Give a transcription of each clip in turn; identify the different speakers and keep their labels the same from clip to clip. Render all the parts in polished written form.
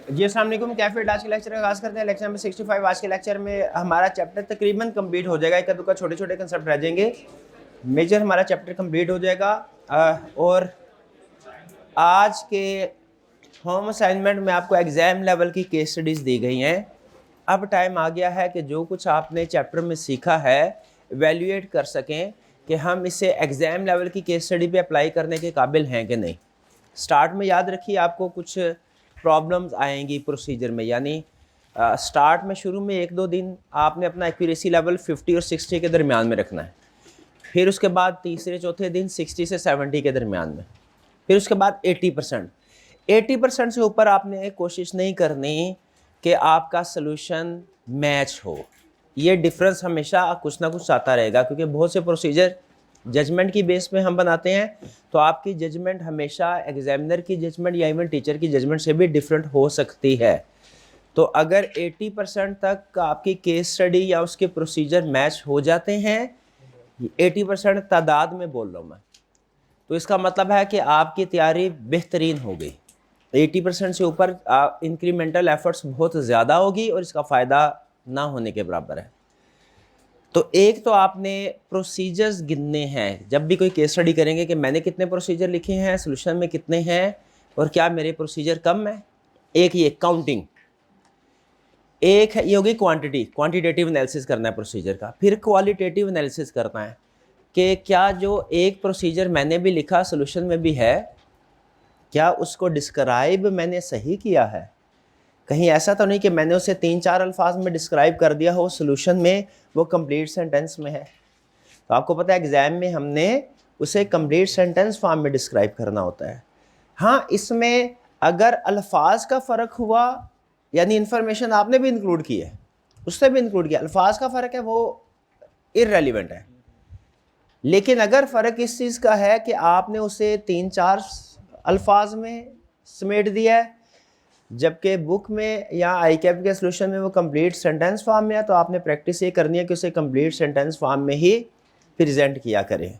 Speaker 1: जी अस्सलाम वालेकुम। कैफे आज के लेक्चर का आगाज़ करते हैं। Lecture number 65। आज के लेक्चर में हमारा चैप्टर तकरीबन कंप्लीट हो जाएगा। एक दुका छोटे छोटे कंसेप्ट रह जाएंगे, मेजर हमारा चैप्टर कंप्लीट हो जाएगा। और आज के होम असाइनमेंट में आपको एग्ज़ाम लेवल की केस स्टडीज़ दी गई हैं। अब टाइम आ गया है कि जो कुछ आपने चैप्टर में सीखा है एवेल्यूएट कर सकें कि हम इसे एग्ज़ाम लेवल की केस स्टडी पे अप्लाई करने के काबिल हैं कि नहीं। स्टार्ट में याद रखिए आपको कुछ प्रॉब्लम्स आएंगी प्रोसीजर में, यानी स्टार्ट में शुरू में 1-2 दिन आपने अपना एक्यूरेसी लेवल 50 और 60 के दरमियान में रखना है। फिर उसके बाद तीसरे चौथे दिन 60 से 70 के दरमियान में। फिर उसके बाद 80% से ऊपर आपने कोशिश नहीं करनी कि आपका सलूशन मैच हो। ये डिफरेंस हमेशा कुछ ना कुछ आता रहेगा, क्योंकि बहुत से प्रोसीजर जजमेंट की बेस पे हम बनाते हैं, तो आपकी जजमेंट हमेशा एग्जामिनर की जजमेंट या इवन टीचर की जजमेंट से भी डिफरेंट हो सकती है। तो अगर 80% तक आपकी केस स्टडी या उसके प्रोसीजर मैच हो जाते हैं, 80% तादाद में बोल रहा हूँ मैं, तो इसका मतलब है कि आपकी तैयारी बेहतरीन हो गई। 80% से ऊपर इंक्रीमेंटल एफर्ट्स बहुत ज़्यादा होगी और इसका फ़ायदा ना होने के बराबर है। तो एक तो आपने प्रोसीजर्स गिनने हैं जब भी कोई केस स्टडी करेंगे कि मैंने कितने प्रोसीजर लिखे हैं, सोल्यूशन में कितने हैं और क्या मेरे प्रोसीजर कम है। एक ये काउंटिंग, एक ये होगी क्वांटिटेटिव एनालिसिस करना है प्रोसीजर का। फिर क्वालिटेटिव एनालिसिस करना है कि क्या जो एक प्रोसीजर मैंने भी लिखा सोल्यूशन में भी है, क्या उसको डिस्क्राइब मैंने सही किया है। कहीं ऐसा तो नहीं कि मैंने उसे 3-4 अल्फाज में डिस्क्राइब कर दिया हो, सोल्यूशन में वो कंप्लीट सेंटेंस में है। तो आपको पता है एग्ज़ाम में हमने उसे कंप्लीट सेंटेंस फॉर्म में डिस्क्राइब करना होता है। हाँ, इसमें अगर अल्फाज का फ़र्क हुआ, यानी इन्फॉर्मेशन आपने भी इंक्लूड की है, उससे भी इंक्लूड किया, अल्फाज का फ़र्क है, वो इररेलेवेंट है। लेकिन अगर फ़र्क इस चीज़ का है कि आपने उसे 3-4 अल्फाज में समेट दिया है, जबकि बुक में या आई कैप के सोल्यूशन में वो कंप्लीट सेंटेंस फॉर्म में है, तो आपने प्रैक्टिस ये करनी है कि उसे कंप्लीट सेंटेंस फॉर्म में ही प्रेजेंट किया करें।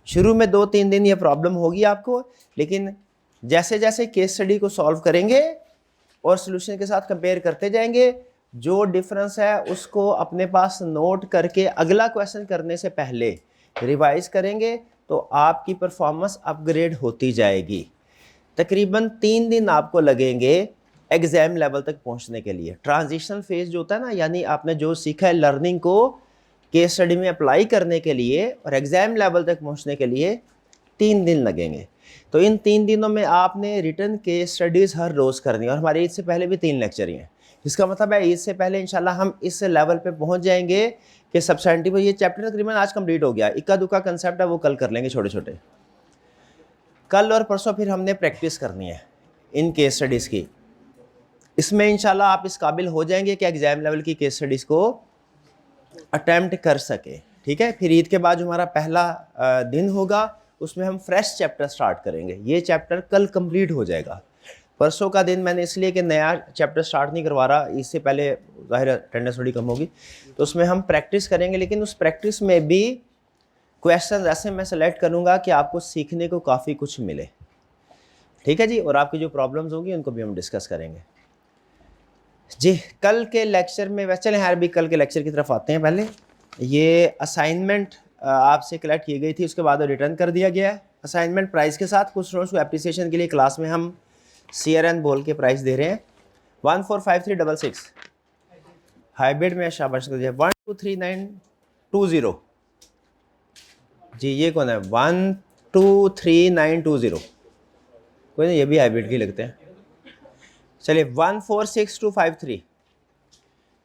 Speaker 1: शुरू में 2-3 दिन ये प्रॉब्लम होगी आपको, लेकिन जैसे जैसे केस स्टडी को सॉल्व करेंगे और सोल्यूशन के साथ कंपेयर करते जाएंगे, जो डिफरेंस है उसको अपने पास नोट करके अगला क्वेश्चन करने से पहले रिवाइज करेंगे, तो आपकी परफॉर्मेंस अपग्रेड होती जाएगी। तकरीबन 3 दिन आपको लगेंगे एग्ज़ाम लेवल तक पहुंचने के लिए। ट्रांजिशन फेज जो होता है ना, यानी आपने जो सीखा है लर्निंग को केस स्टडी में अप्लाई करने के लिए और एग्ज़ाम लेवल तक पहुंचने के लिए 3 दिन लगेंगे। तो इन 3 दिनों में आपने रिटर्न केस स्टडीज़ हर रोज़ करनी है। और हमारे ईद से पहले भी 3 लेक्चर ही हैं। इसका मतलब है ईद से पहले इंशाल्लाह हम इस लेवल पे पहुंच जाएंगे कि सब्सटेंटिव, ये चैप्टर तकरीबन आज कंप्लीट हो गया। इक्का दुक्का कंसेप्ट है वो कल कर लेंगे छोटे छोटे। कल और परसों फिर हमने प्रैक्टिस करनी है इन केस स्टडीज़ की। इसमें इंशाल्लाह आप इस काबिल हो जाएंगे कि एग्ज़ाम लेवल की केस स्टडीज़ को अटैम्प्ट कर सके। ठीक है, फिर ईद के बाद जो हमारा पहला दिन होगा उसमें हम फ्रेश चैप्टर स्टार्ट करेंगे। ये चैप्टर कल कंप्लीट हो जाएगा। परसों का दिन मैंने इसलिए कि नया चैप्टर स्टार्ट नहीं करवा रहा, इससे पहले ज़ाहिर अटेंडेंस थोड़ी कम होगी, तो उसमें हम प्रैक्टिस करेंगे। लेकिन उस प्रैक्टिस में भी क्वेश्चन ऐसे मैं सेलेक्ट करूँगा कि आपको सीखने को काफ़ी कुछ मिले। ठीक है जी, और आपकी जो प्रॉब्लम्स होंगी उनको भी हम डिस्कस करेंगे जी कल के लेक्चर में। वैसे चलें यार, भी कल के लेक्चर की तरफ आते हैं। पहले ये असाइनमेंट आपसे कलेक्ट की गई थी, उसके बाद रिटर्न कर दिया गया है असाइनमेंट प्राइस के साथ। कुछ स्टूडेंट्स को एप्रिसिएशन के लिए क्लास में हम CRN बोल के प्राइस दे रहे हैं। 145366 हाइब्रिड में शाबाश कर दिया। 123920 जी, ये कौन है? 123920 कोई नहीं, ये भी हाइब्रिड के लगते हैं। चलिए 146253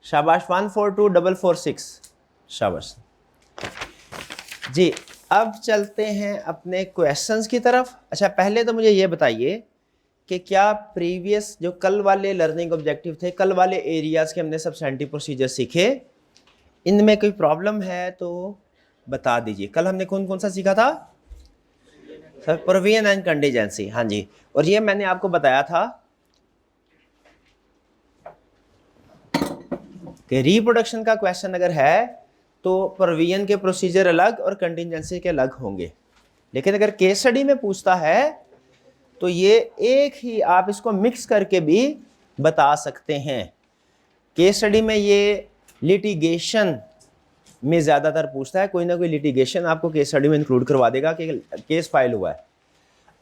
Speaker 1: शाबाश। 142446 शाबाश जी। अब चलते हैं अपने क्वेश्चंस की तरफ। अच्छा, पहले तो मुझे ये बताइए कि क्या प्रीवियस जो कल वाले लर्निंग ऑब्जेक्टिव थे, कल वाले एरियाज़ के हमने सब्सटेंटिव प्रोसीजर सीखे, इनमें कोई प्रॉब्लम है तो बता दीजिए। कल हमने कौन कौन सा सीखा था? Sir, provision and contingency. हाँ जी, और ये मैंने आपको बताया था कि रिप्रोडक्शन का क्वेश्चन अगर है तो प्रोविजन के प्रोसीजर अलग और कंटीजेंसी के अलग होंगे। लेकिन अगर केस स्टडी में पूछता है तो ये एक ही, आप इसको मिक्स करके भी बता सकते हैं। केस स्टडी में ये लिटिगेशन में ज़्यादातर पूछता है, कोई ना कोई लिटिगेशन आपको केस स्टडी में इंक्लूड करवा देगा कि केस फाइल हुआ है।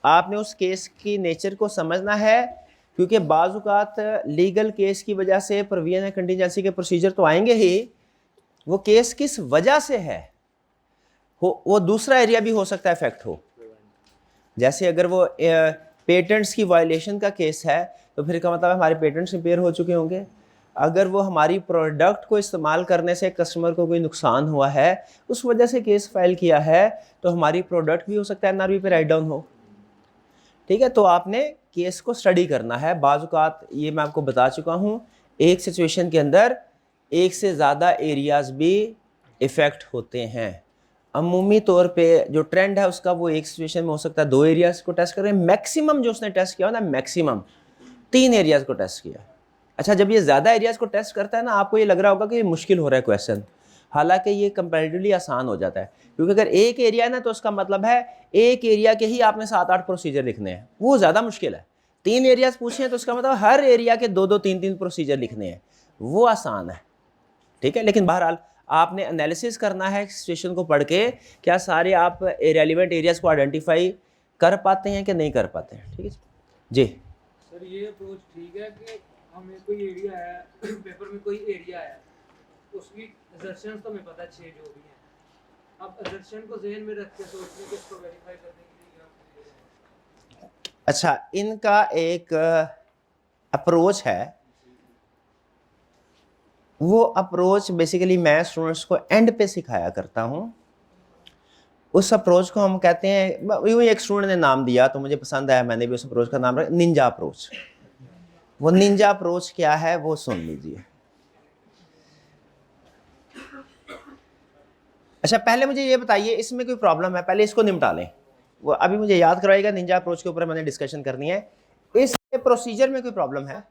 Speaker 1: आपने उस केस की नेचर को समझना है, क्योंकि बाज़ औक़ात लीगल केस की वजह से प्रोविजन एंड कंटीजेंसी के प्रोसीजर तो आएंगे ही, वो केस किस वजह से है वो दूसरा एरिया भी हो सकता है इफेक्ट हो। जैसे अगर वो पेटेंट्स की वायलेशन का केस है तो फिर का मतलब हमारे पेटेंट्स इंपेयर हो चुके होंगे। अगर वो हमारी प्रोडक्ट को इस्तेमाल करने से कस्टमर को कोई नुकसान हुआ है, उस वजह से केस फाइल किया है, तो हमारी प्रोडक्ट भी हो सकता है एनआरबी पे राइट डाउन हो। ठीक है, तो आपने केस को स्टडी करना है। बाज़ औक़ात ये मैं आपको बता चुका हूँ, एक सिचुएशन के अंदर एक से ज़्यादा एरियाज़ भी इफ़ेक्ट होते हैं। अमूमी तौर पे जो ट्रेंड है उसका, वो एक सिचुएशन में हो सकता है 2 एरियाज़ को टेस्ट करें। मैक्सिमम जो उसने टेस्ट किया ना, मैक्सिमम 3 एरियाज़ को टेस्ट किया। अच्छा, जब ये ज़्यादा एरियाज़ को टेस्ट करता है ना, आपको ये लग रहा होगा कि ये मुश्किल हो रहा है क्वेश्चन, हालांकि ये कंपैरेटिवली आसान हो जाता है। क्योंकि अगर एक एरिया है ना, तो उसका मतलब है एक एरिया के ही आपने 7-8 प्रोसीजर लिखने हैं, वो ज़्यादा मुश्किल है। 3 एरियाज़ पूछे हैं तो उसका मतलब हर एरिया के 2-2, 3-3 प्रोसीजर लिखने हैं, वो आसान है। ठीक है, लेकिन बहरहाल आपने एनालिसिस करना है सिचुएशन को पढ़ के, क्या सारे आप रेलिवेंट एरियाज़ को आइडेंटिफाई कर पाते हैं कि नहीं कर पाते हैं। ठीक है जी
Speaker 2: सर, ये अप्रोच ठीक है कि हमें कोई एरिया है, पेपर में कोई एरिया है, उसकी असर्शंस तो हमें पता है 6 जो भी हैं, अब असर्शन को ज़हन में रख के सोचने के इसको वेरीफाई करने के लिए।
Speaker 1: अच्छा, इनका एक अप्रोच है, वो अप्रोच बेसिकली मैं स्टूडेंट्स को एंड पे सिखाया करता हूँ। उस अप्रोच को हम कहते हैं, यूँ एक स्टूडेंट ने नाम दिया तो मुझे पसंद आया, मैंने भी उस अप्रोच का नाम रखा निंजा अप्रोच। वो निंजा अप्रोच क्या है वो सुन लीजिए। अच्छा, पहले मुझे ये बताइए, इसमें कोई प्रॉब्लम है? पहले इसको निपटा लें। वो अभी मुझे याद कराइएगा, निंजा अप्रोच के ऊपर मैंने डिस्कशन करनी है। इस प्रोसीजर में कोई प्रॉब्लम है?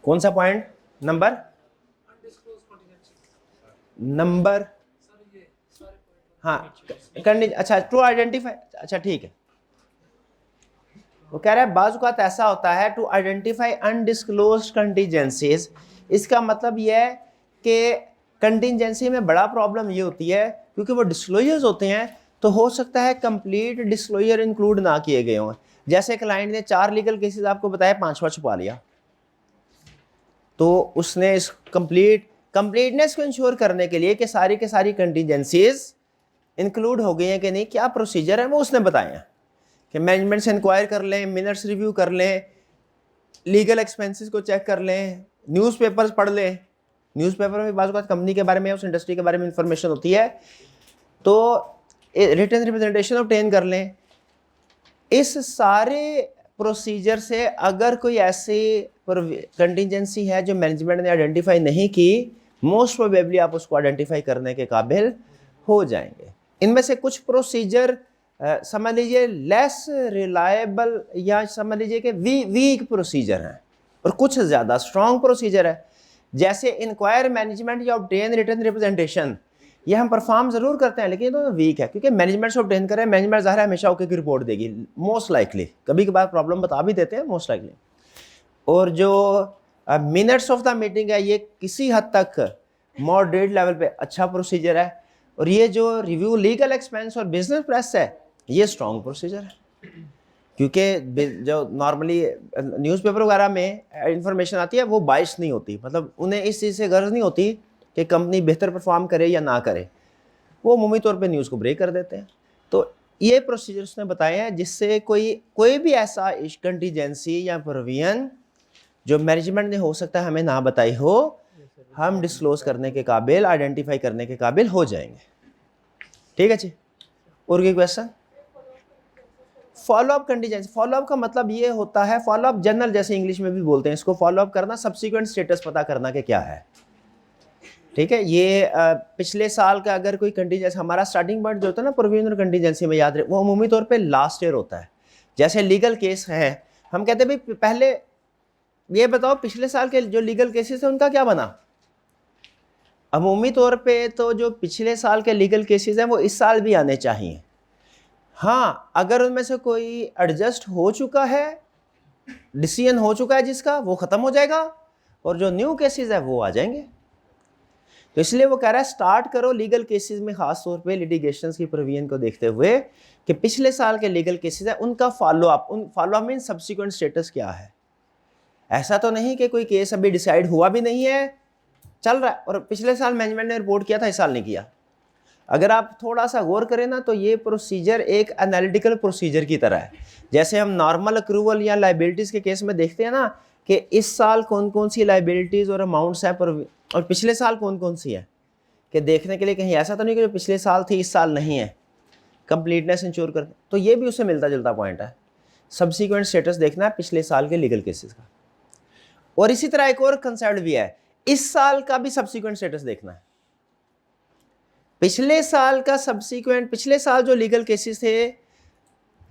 Speaker 1: कौन सा पॉइंट? नंबर हाँ, अच्छा, टू आइडेंटिफाई। अच्छा ठीक है, वो कह रहा है बाज़ औक़ात ऐसा होता है, टू आइडेंटिफाई अनडिस्क्लोज्ड कंटीजेंसीज। इसका मतलब ये है कि कंटीजेंसी में बड़ा प्रॉब्लम ये होती है, क्योंकि वो डिस्क्लोजर्स होते हैं, तो हो सकता है कंप्लीट डिस्क्लोजर इंक्लूड ना किए गए हों। जैसे क्लाइंट ने 4 लीगल केसेस आपको बताया, 5वां छुपा लिया, तो उसने इस कंप्लीटनेस को इंश्योर करने के लिए कि सारी के सारी कंटीजेंसीज इंक्लूड हो गई हैं कि नहीं, क्या प्रोसीजर है वो उसने बताए हैं कि मैनेजमेंट से इंक्वायर कर लें, मिनट्स रिव्यू कर लें, लीगल एक्सपेंसेस को चेक कर लें, न्यूज़पेपर्स पढ़ लें। न्यूज़पेपर में बाज़ कंपनी के बारे में, उस इंडस्ट्री के बारे में इंफॉर्मेशन होती है, तो रिटन रिप्रेजेंटेशन ऑब्टेन कर लें। इस सारे प्रोसीजर से अगर कोई ऐसी कंटीजेंसी है जो मैनेजमेंट ने आइडेंटिफाई नहीं की, मोस्ट प्रोबेबली आप उसको आइडेंटिफाई करने के काबिल हो जाएंगे। इनमें से कुछ प्रोसीजर समझ लीजिए लेस रिलायबल, या समझ लीजिए कि वीक प्रोसीजर हैं, और कुछ ज़्यादा स्ट्रॉन्ग प्रोसीजर है। जैसे इंक्वायर मैनेजमेंट या ऑब्टेन रिटन रिप्रेजेंटेशन, ये हम परफॉर्म ज़रूर करते हैं, लेकिन ये तो वीक है, क्योंकि मैनेजमेंट से ऑब्टेन करें, मैनेजमेंट ज़ाहिर है हमेशा ओके की रिपोर्ट देगी मोस्ट लाइकली, कभी कभार प्रॉब्लम बता भी देते हैं मोस्ट लाइकली। और जो मिनट्स ऑफ द मीटिंग है, ये किसी हद तक मॉडरेट लेवल पे अच्छा प्रोसीजर है। और ये जो रिव्यू लीगल एक्सपेंस और बिजनेस प्रेस है, ये स्ट्रॉन्ग प्रोसीजर है, क्योंकि जो नॉर्मली न्यूज़पेपर वगैरह में इंफॉर्मेशन आती है वो बाइस नहीं होती, मतलब उन्हें इस चीज़ से गर्ज नहीं होती कि कंपनी बेहतर परफॉर्म करे या ना करे, वो अमूमी तौर पे न्यूज़ को ब्रेक कर देते हैं। तो ये प्रोसीजर उसने बताए हैं जिससे कोई भी ऐसा कंटीजेंसी या प्रोविजन जो मैनेजमेंट ने हो सकता है हमें ना बताई हो, हम डिस्क्लोज करने के काबिल, आइडेंटिफाई करने के काबिल हो जाएंगे। ठीक है जी, और कोई क्वेश्चन? फॉलोअप कंटीजेंसी, फॉलोअप का मतलब ये होता है, फॉलोअप जनरल जैसे इंग्लिश में भी बोलते हैं इसको, फॉलोअप करना, सब्सिक्वेंट स्टेटस पता करना कि क्या है। ठीक है, ये पिछले साल का अगर कोई कंटीजेंसी, हमारा स्टार्टिंग पॉइंट जो होता है ना प्रोविजनल कंटीजेंसी में, याद रहे वो अमूमी तौर पे लास्ट ईयर होता है। जैसे लीगल केस है, हम कहते हैं भाई पहले ये बताओ पिछले साल के जो लीगल केसेस हैं उनका क्या बना। अमूमी तौर पे तो जो पिछले साल के लीगल केसेस हैं वो इस साल भी आने चाहिए। हाँ, अगर उनमें से कोई एडजस्ट हो चुका है, डिसीजन हो चुका है जिसका, वो ख़त्म हो जाएगा, और जो न्यू केसेस है वो आ जाएंगे। तो इसलिए वो कह रहा है स्टार्ट करो लीगल केसेस में, ख़ास तौर पे लिटिगेशंस की प्रोविजन को देखते हुए कि पिछले साल के लीगल केसेस है उनका follow up mean subsequent status क्या है। ऐसा तो नहीं कि कोई केस अभी डिसाइड हुआ भी नहीं है, चल रहा है, और पिछले साल मैनेजमेंट ने रिपोर्ट किया था, इस साल नहीं किया। अगर आप थोड़ा सा गौर करें ना, तो ये प्रोसीजर एक एनालिटिकल प्रोसीजर की तरह है। जैसे हम नॉर्मल अक्रूवल या लाइबिलिटीज़ के केस में देखते हैं ना कि इस साल कौन कौन सी लाइबिलिटीज़ और अमाउंट्स हैं और पिछले साल कौन कौन सी है, कि देखने के लिए कहीं ऐसा तो नहीं कि जो पिछले साल थी इस साल नहीं है, कंप्लीटनेस इंश्योर कर। तो ये भी उससे मिलता जुलता पॉइंट है, सब्सिक्वेंट स्टेटस देखना है पिछले साल के लीगल केसेस का। और इसी तरह एक और कंसेप्ट भी है, इस साल का भी सब्सिक्वेंट स्टेटस देखना है। पिछले साल का सब्सिक्वेंट, पिछले साल जो लीगल केसेस थे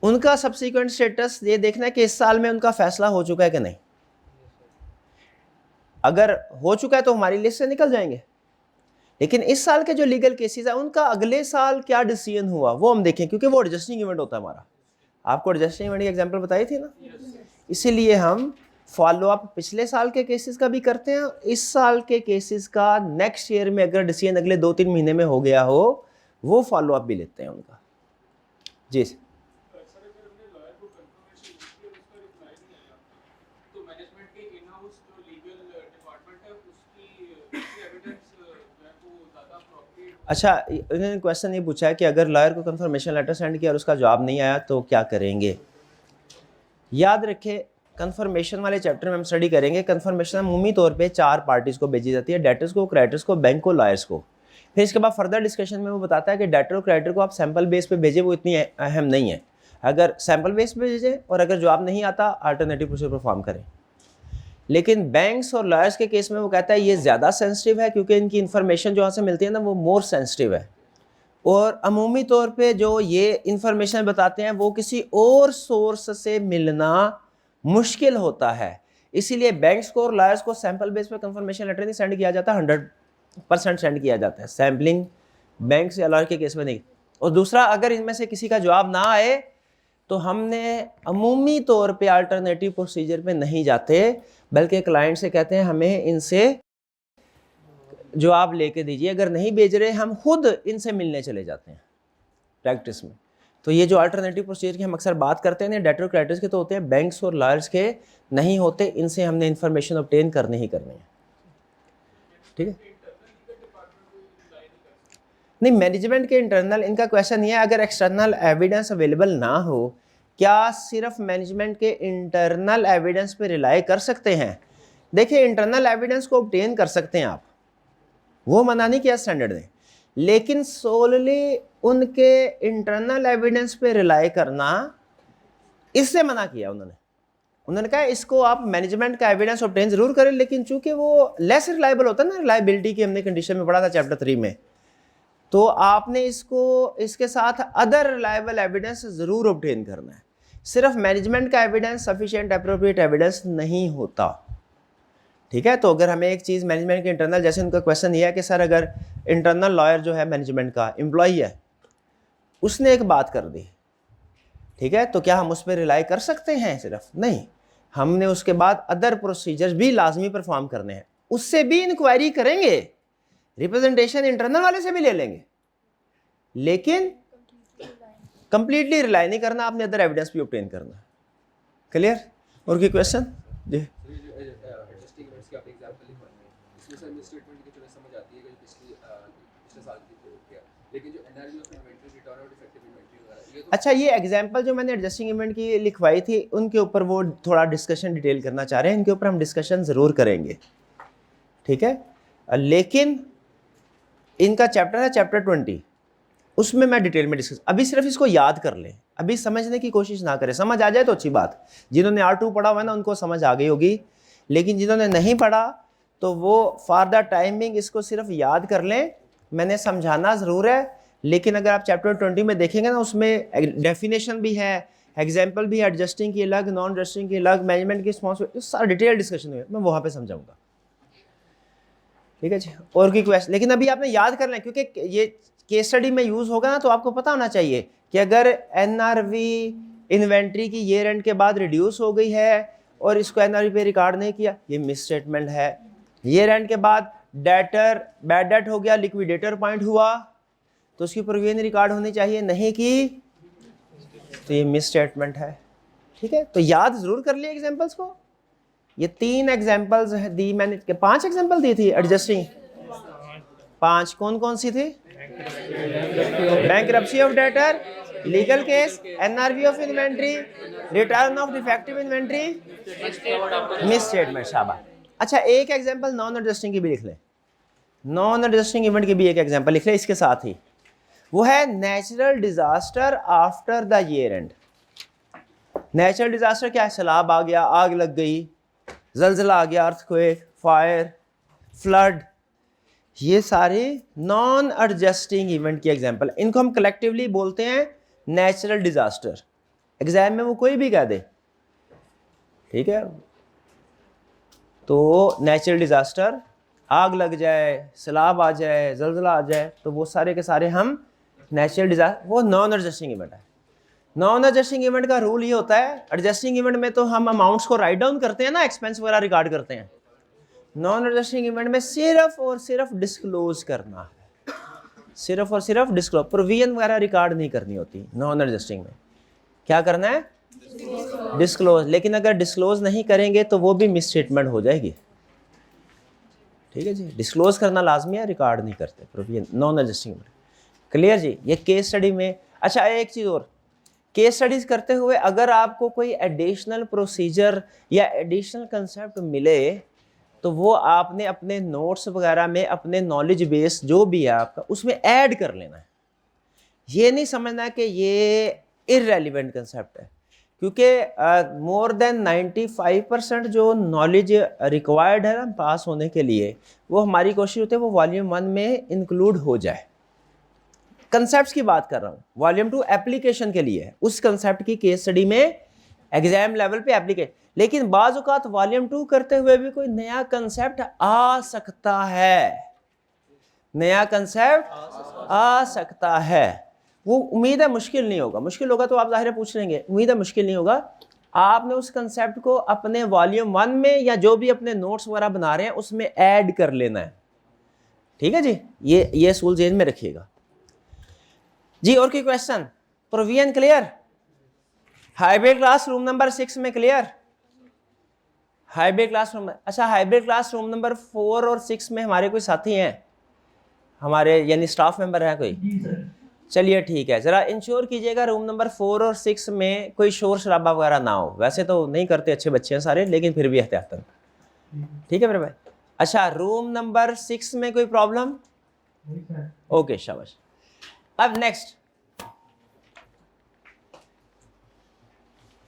Speaker 1: उनका सब्सिक्वेंट स्टेटस ये देखना है कि इस साल में उनका फैसला हो चुका है कि नहीं। अगर हो चुका है तो हमारी लिस्ट से निकल जाएंगे, लेकिन इस साल के जो लीगल केसेस है उनका अगले साल क्या डिसीजन हुआ वो हम देखें, क्योंकि वो एडजस्टिंग इवेंट होता है हमारा। आपको एडजस्टिंग इवेंट की एग्जांपल बताई थी ना, इसीलिए हम फॉलो अप पिछले साल के केसेस का भी करते हैं, इस साल के केसेस का नेक्स्ट ईयर में अगर डिसीजन अगले 2-3 महीने में हो गया हो वो फॉलो अप भी लेते हैं उनका। जी अच्छा, इन्होंने क्वेश्चन ये पूछा है कि अगर लॉयर को कंफर्मेशन लेटर सेंड किया और उसका जवाब नहीं आया तो क्या करेंगे। याद रखें, कंफर्मेशन वाले चैप्टर में हम स्टडी करेंगे। कंफर्मेशन अमूमी तौर पे 4 पार्टीज़ को भेजी जाती है, डेटर्स को, क्रेडिटर्स को, बैंक को, लॉयर्स को। फिर इसके बाद फर्दर डिस्कशन में वो बताता है कि डेटर और क्रेडिटर को आप सैम्पल बेस पे भेजें, वो इतनी अहम नहीं है। अगर सैम्पल बेस पे भेजें और अगर जवाब नहीं आता अल्टरनेटिव प्रोसीजर परफॉर्म करें। लेकिन बैंक्स और लॉयर्स के केस में वो कहता है ये ज़्यादा सेंसिटिव है, क्योंकि इनकी इन्फॉर्मेशन जो वहाँ से मिलती है ना वो मोर सेंसिटिव है, और अमूमी तौर पे जो ये इन्फॉर्मेशन बताते हैं वो किसी और सोर्स से मिलना मुश्किल होता है। इसीलिए बैंक्स को और लॉयर्स को सैम्पल बेस पे कंफर्मेशन लेटर नहीं सेंड किया जाता, 100% सेंड किया जाता है। सैम्पलिंग बैंक्स या लॉयर के केस में नहीं। और दूसरा, अगर इनमें से किसी का जवाब ना आए तो हमने अमूमी तौर पे अल्टरनेटिव प्रोसीजर पे नहीं जाते, बल्कि क्लाइंट से कहते हैं हमें इनसे जवाब लेके दीजिए। अगर नहीं भेज रहे हम खुद इनसे मिलने चले जाते हैं प्रैक्टिस में। तो ये जो अल्टरनेटिव प्रोसीजर की हम अक्सर बात करते हैं, डेटर और क्रेडिटर्स के तो होते हैं, बैंक्स और लॉयर्स के नहीं होते। इनसे हमने इन्फॉर्मेशन ऑब्टेन करनी ही करनी है। ठीक है, नहीं, मैनेजमेंट के इंटरनल, इनका क्वेश्चन ये है अगर एक्सटर्नल एविडेंस अवेलेबल ना हो, क्या सिर्फ मैनेजमेंट के इंटरनल एविडेंस पे रिलाई कर सकते हैं। देखिए, इंटरनल एविडेंस को ऑब्टेन कर सकते हैं आप, वो मना नहीं किया स्टैंडर्ड ने, लेकिन सोलली उनके इंटरनल एविडेंस पे रिलाई करना इससे मना किया उन्होंने कहा इसको आप मैनेजमेंट का एविडेंस ऑब्टेन जरूर करें, लेकिन चूंकि वो लेस रिलायबल होता है ना, रिलायबिलिटी की हमने कंडीशन में पढ़ा था चैप्टर 3 में, तो आपने इसको इसके साथ अदर रिलायबल एविडेंस जरूर ऑब्टेन करना है। सिर्फ मैनेजमेंट का एविडेंस सफिशिएंट एप्रोप्रिएट एविडेंस नहीं होता। ठीक है, तो अगर हमें एक चीज़ मैनेजमेंट के इंटरनल, जैसे उनका क्वेश्चन ये है कि सर अगर इंटरनल लॉयर जो है मैनेजमेंट का एम्प्लॉई है, उसने एक बात कर दी, ठीक है, तो क्या हम उस पर रिलाई कर सकते हैं। सिर्फ नहीं, हमने उसके बाद अदर प्रोसीजर्स भी लाजमी परफॉर्म करने हैं, उससे भी इंक्वायरी करेंगे, रिप्रेजेंटेशन इंटरनल वाले से भी ले लेंगे, लेकिन कंप्लीटली रिलाई नहीं करना, आपने अदर एविडेंस भी ऑब्टेन करना। क्लियर। और कोई क्वेश्चन। जी, अच्छा, ये एग्जांपल जो मैंने एडजस्टिंग इवेंट की लिखवाई थी उनके ऊपर वो थोड़ा डिस्कशन डिटेल करना चाह रहे हैं, इनके ऊपर हम डिस्कशन ज़रूर करेंगे। ठीक है, लेकिन इनका चैप्टर है चैप्टर 20, उसमें मैं डिटेल में डिस्कस, अभी सिर्फ इसको याद कर लें, अभी समझने की कोशिश ना करें। समझ आ जाए तो अच्छी बात, जिन्होंने R2 पढ़ा हुआ है ना उनको समझ आ गई होगी, लेकिन जिन्होंने नहीं पढ़ा तो वो फॉर द टाइमिंग इसको सिर्फ याद कर लें। मैंने समझाना ज़रूर है, लेकिन अगर आप चैप्टर 20 में देखेंगे ना, उसमें डेफिनेशन भी है, एग्जाम्पल भी है, एडजस्टिंग की अलग, नॉन एडजस्टिंग की अलग, मैनेजमेंट की रिस्पॉन्सिबिलिटी, सारा डिटेल डिस्कशन हुई है, मैं वहाँ पे समझाऊंगा। ठीक है जी, और की क्वेश्चन, लेकिन अभी आपने याद करना है, क्योंकि ये केस स्टडी में यूज़ होगा ना, तो आपको पता होना चाहिए कि अगर एनआरवी इन्वेंट्री की ईयर एंड के बाद रिड्यूस हो गई है और इसको एनआरवी पे रिकॉर्ड नहीं किया, ये मिस स्टेटमेंट है। ईयर एंड के बाद डेटर बैड डेट हो गया, लिक्विडेटर पॉइंट हुआ, तो उसकी प्रोविजन रिकॉर्ड होनी चाहिए, नहीं की तो ये मिस स्टेटमेंट है। ठीक है, तो याद जरूर कर लिए एग्जांपल्स को। ये 3 एग्जांपल्स दी मैंने, 5 एग्जांपल दी थी एडजस्टिंग, 5 कौन कौन सी थी? Bankruptcy of debtor, legal case, NRV of inventory, return of defective inventory, miss statement. शाबाश। अच्छा, एक एग्जांपल नॉन एडजस्टिंग की भी लिख ले, नॉन एडजस्टिंग इवेंट की भी एक एग्जांपल लिख ले इसके साथ ही, वो है natural disaster after the year and. Natural disaster क्या है? सैलाब आ गया, आग लग गई, जलजला आ गया, अर्थक्वेक, फायर, फ्लड, ये सारे नॉन एडजस्टिंग इवेंट की एग्जांपल। इनको हम कलेक्टिवली बोलते हैं नेचुरल डिजास्टर। एग्जाम में वो कोई भी कह दे, ठीक है। तो नेचुरल डिजास्टर, आग लग जाए, सैलाब आ जाए, जलजला आ जाए, तो वो सारे के सारे हम नेचुरल डिजास्टर, वो नॉन एडजस्टिंग इवेंट है। नॉन एडजस्टिंग इवेंट का रूल ये होता है, एडजस्टिंग इवेंट में तो हम अमाउंट्स को राइट डाउन करते हैं ना, एक्सपेंस वगैरह रिकॉर्ड करते हैं। नॉन एडजस्टिंग इवेंट में सिर्फ और सिर्फ डिस्क्लोज करना है, सिर्फ और सिर्फ डिस्क्लोज, प्रोविजन वगैरह रिकॉर्ड नहीं करनी होती। नॉन एडजस्टिंग में क्या करना है? डिस्क्लोज। लेकिन अगर डिस्क्लोज नहीं करेंगे तो वो भी मिस स्टेटमेंट हो जाएगी। ठीक है जी, डिस्क्लोज करना लाजमी है, रिकॉर्ड नहीं करते provision non adjusting event. Clear जी। ये केस स्टडी में। अच्छा, एक चीज़ और, केस स्टडीज करते हुए अगर आपको कोई एडिशनल प्रोसीजर या एडिशनल कंसेप्ट मिले तो वो आपने अपने नोट्स वगैरह में, अपने नॉलेज बेस जो भी है आपका, उसमें ऐड कर लेना है। ये नहीं समझना कि ये इररेलेवेंट कंसेप्ट है, क्योंकि मोर देन 95% जो नॉलेज रिक्वायर्ड है ना पास होने के लिए, वो हमारी कोशिश होती है वो वॉल्यूम 1 में इंक्लूड हो जाए। कंसेप्ट्स की बात कर रहा हूँ, वॉल्यूम 2 एप्लीकेशन के लिए है, उस कंसेप्ट की केस स्टडी में एग्जाम लेवल पे एप्लीकेशन। लेकिन बाज़ औक़ात वॉल्यूम 2 करते हुए भी कोई नया कंसेप्ट आ सकता है, नया कंसेप्ट आ सकता है। वो उम्मीद है मुश्किल नहीं होगा, मुश्किल होगा तो आप ज़ाहिर पूछ लेंगे, उम्मीद है मुश्किल नहीं होगा। आपने उस कंसेप्ट को अपने वॉल्यूम 1 में या जो भी अपने नोट्स वगैरह बना रहे हैं उसमें ऐड कर लेना है। ठीक है जी, ये असूल ज़हन में रखिएगा जी। और कोई question? Provision clear? Hybrid class room number 6 में क्लियर? हाइब्रिड क्लास रूम, अच्छा हाइब्रिड क्लास रूम नंबर 4 और 6 में हमारे कोई साथी हैं, हमारे यानी स्टाफ मेंबर है कोई? चलिए ठीक है, ज़रा इंश्योर कीजिएगा रूम नंबर 4 और 6 में कोई शोर शराबा वगैरह ना हो। वैसे तो नहीं करते, अच्छे बच्चे हैं सारे, लेकिन फिर भी एहतियातन। ठीक है मेरे भाई। अच्छा, रूम नंबर 6 में कोई प्रॉब्लम? ओके, शाबाश। अब नेक्स्ट,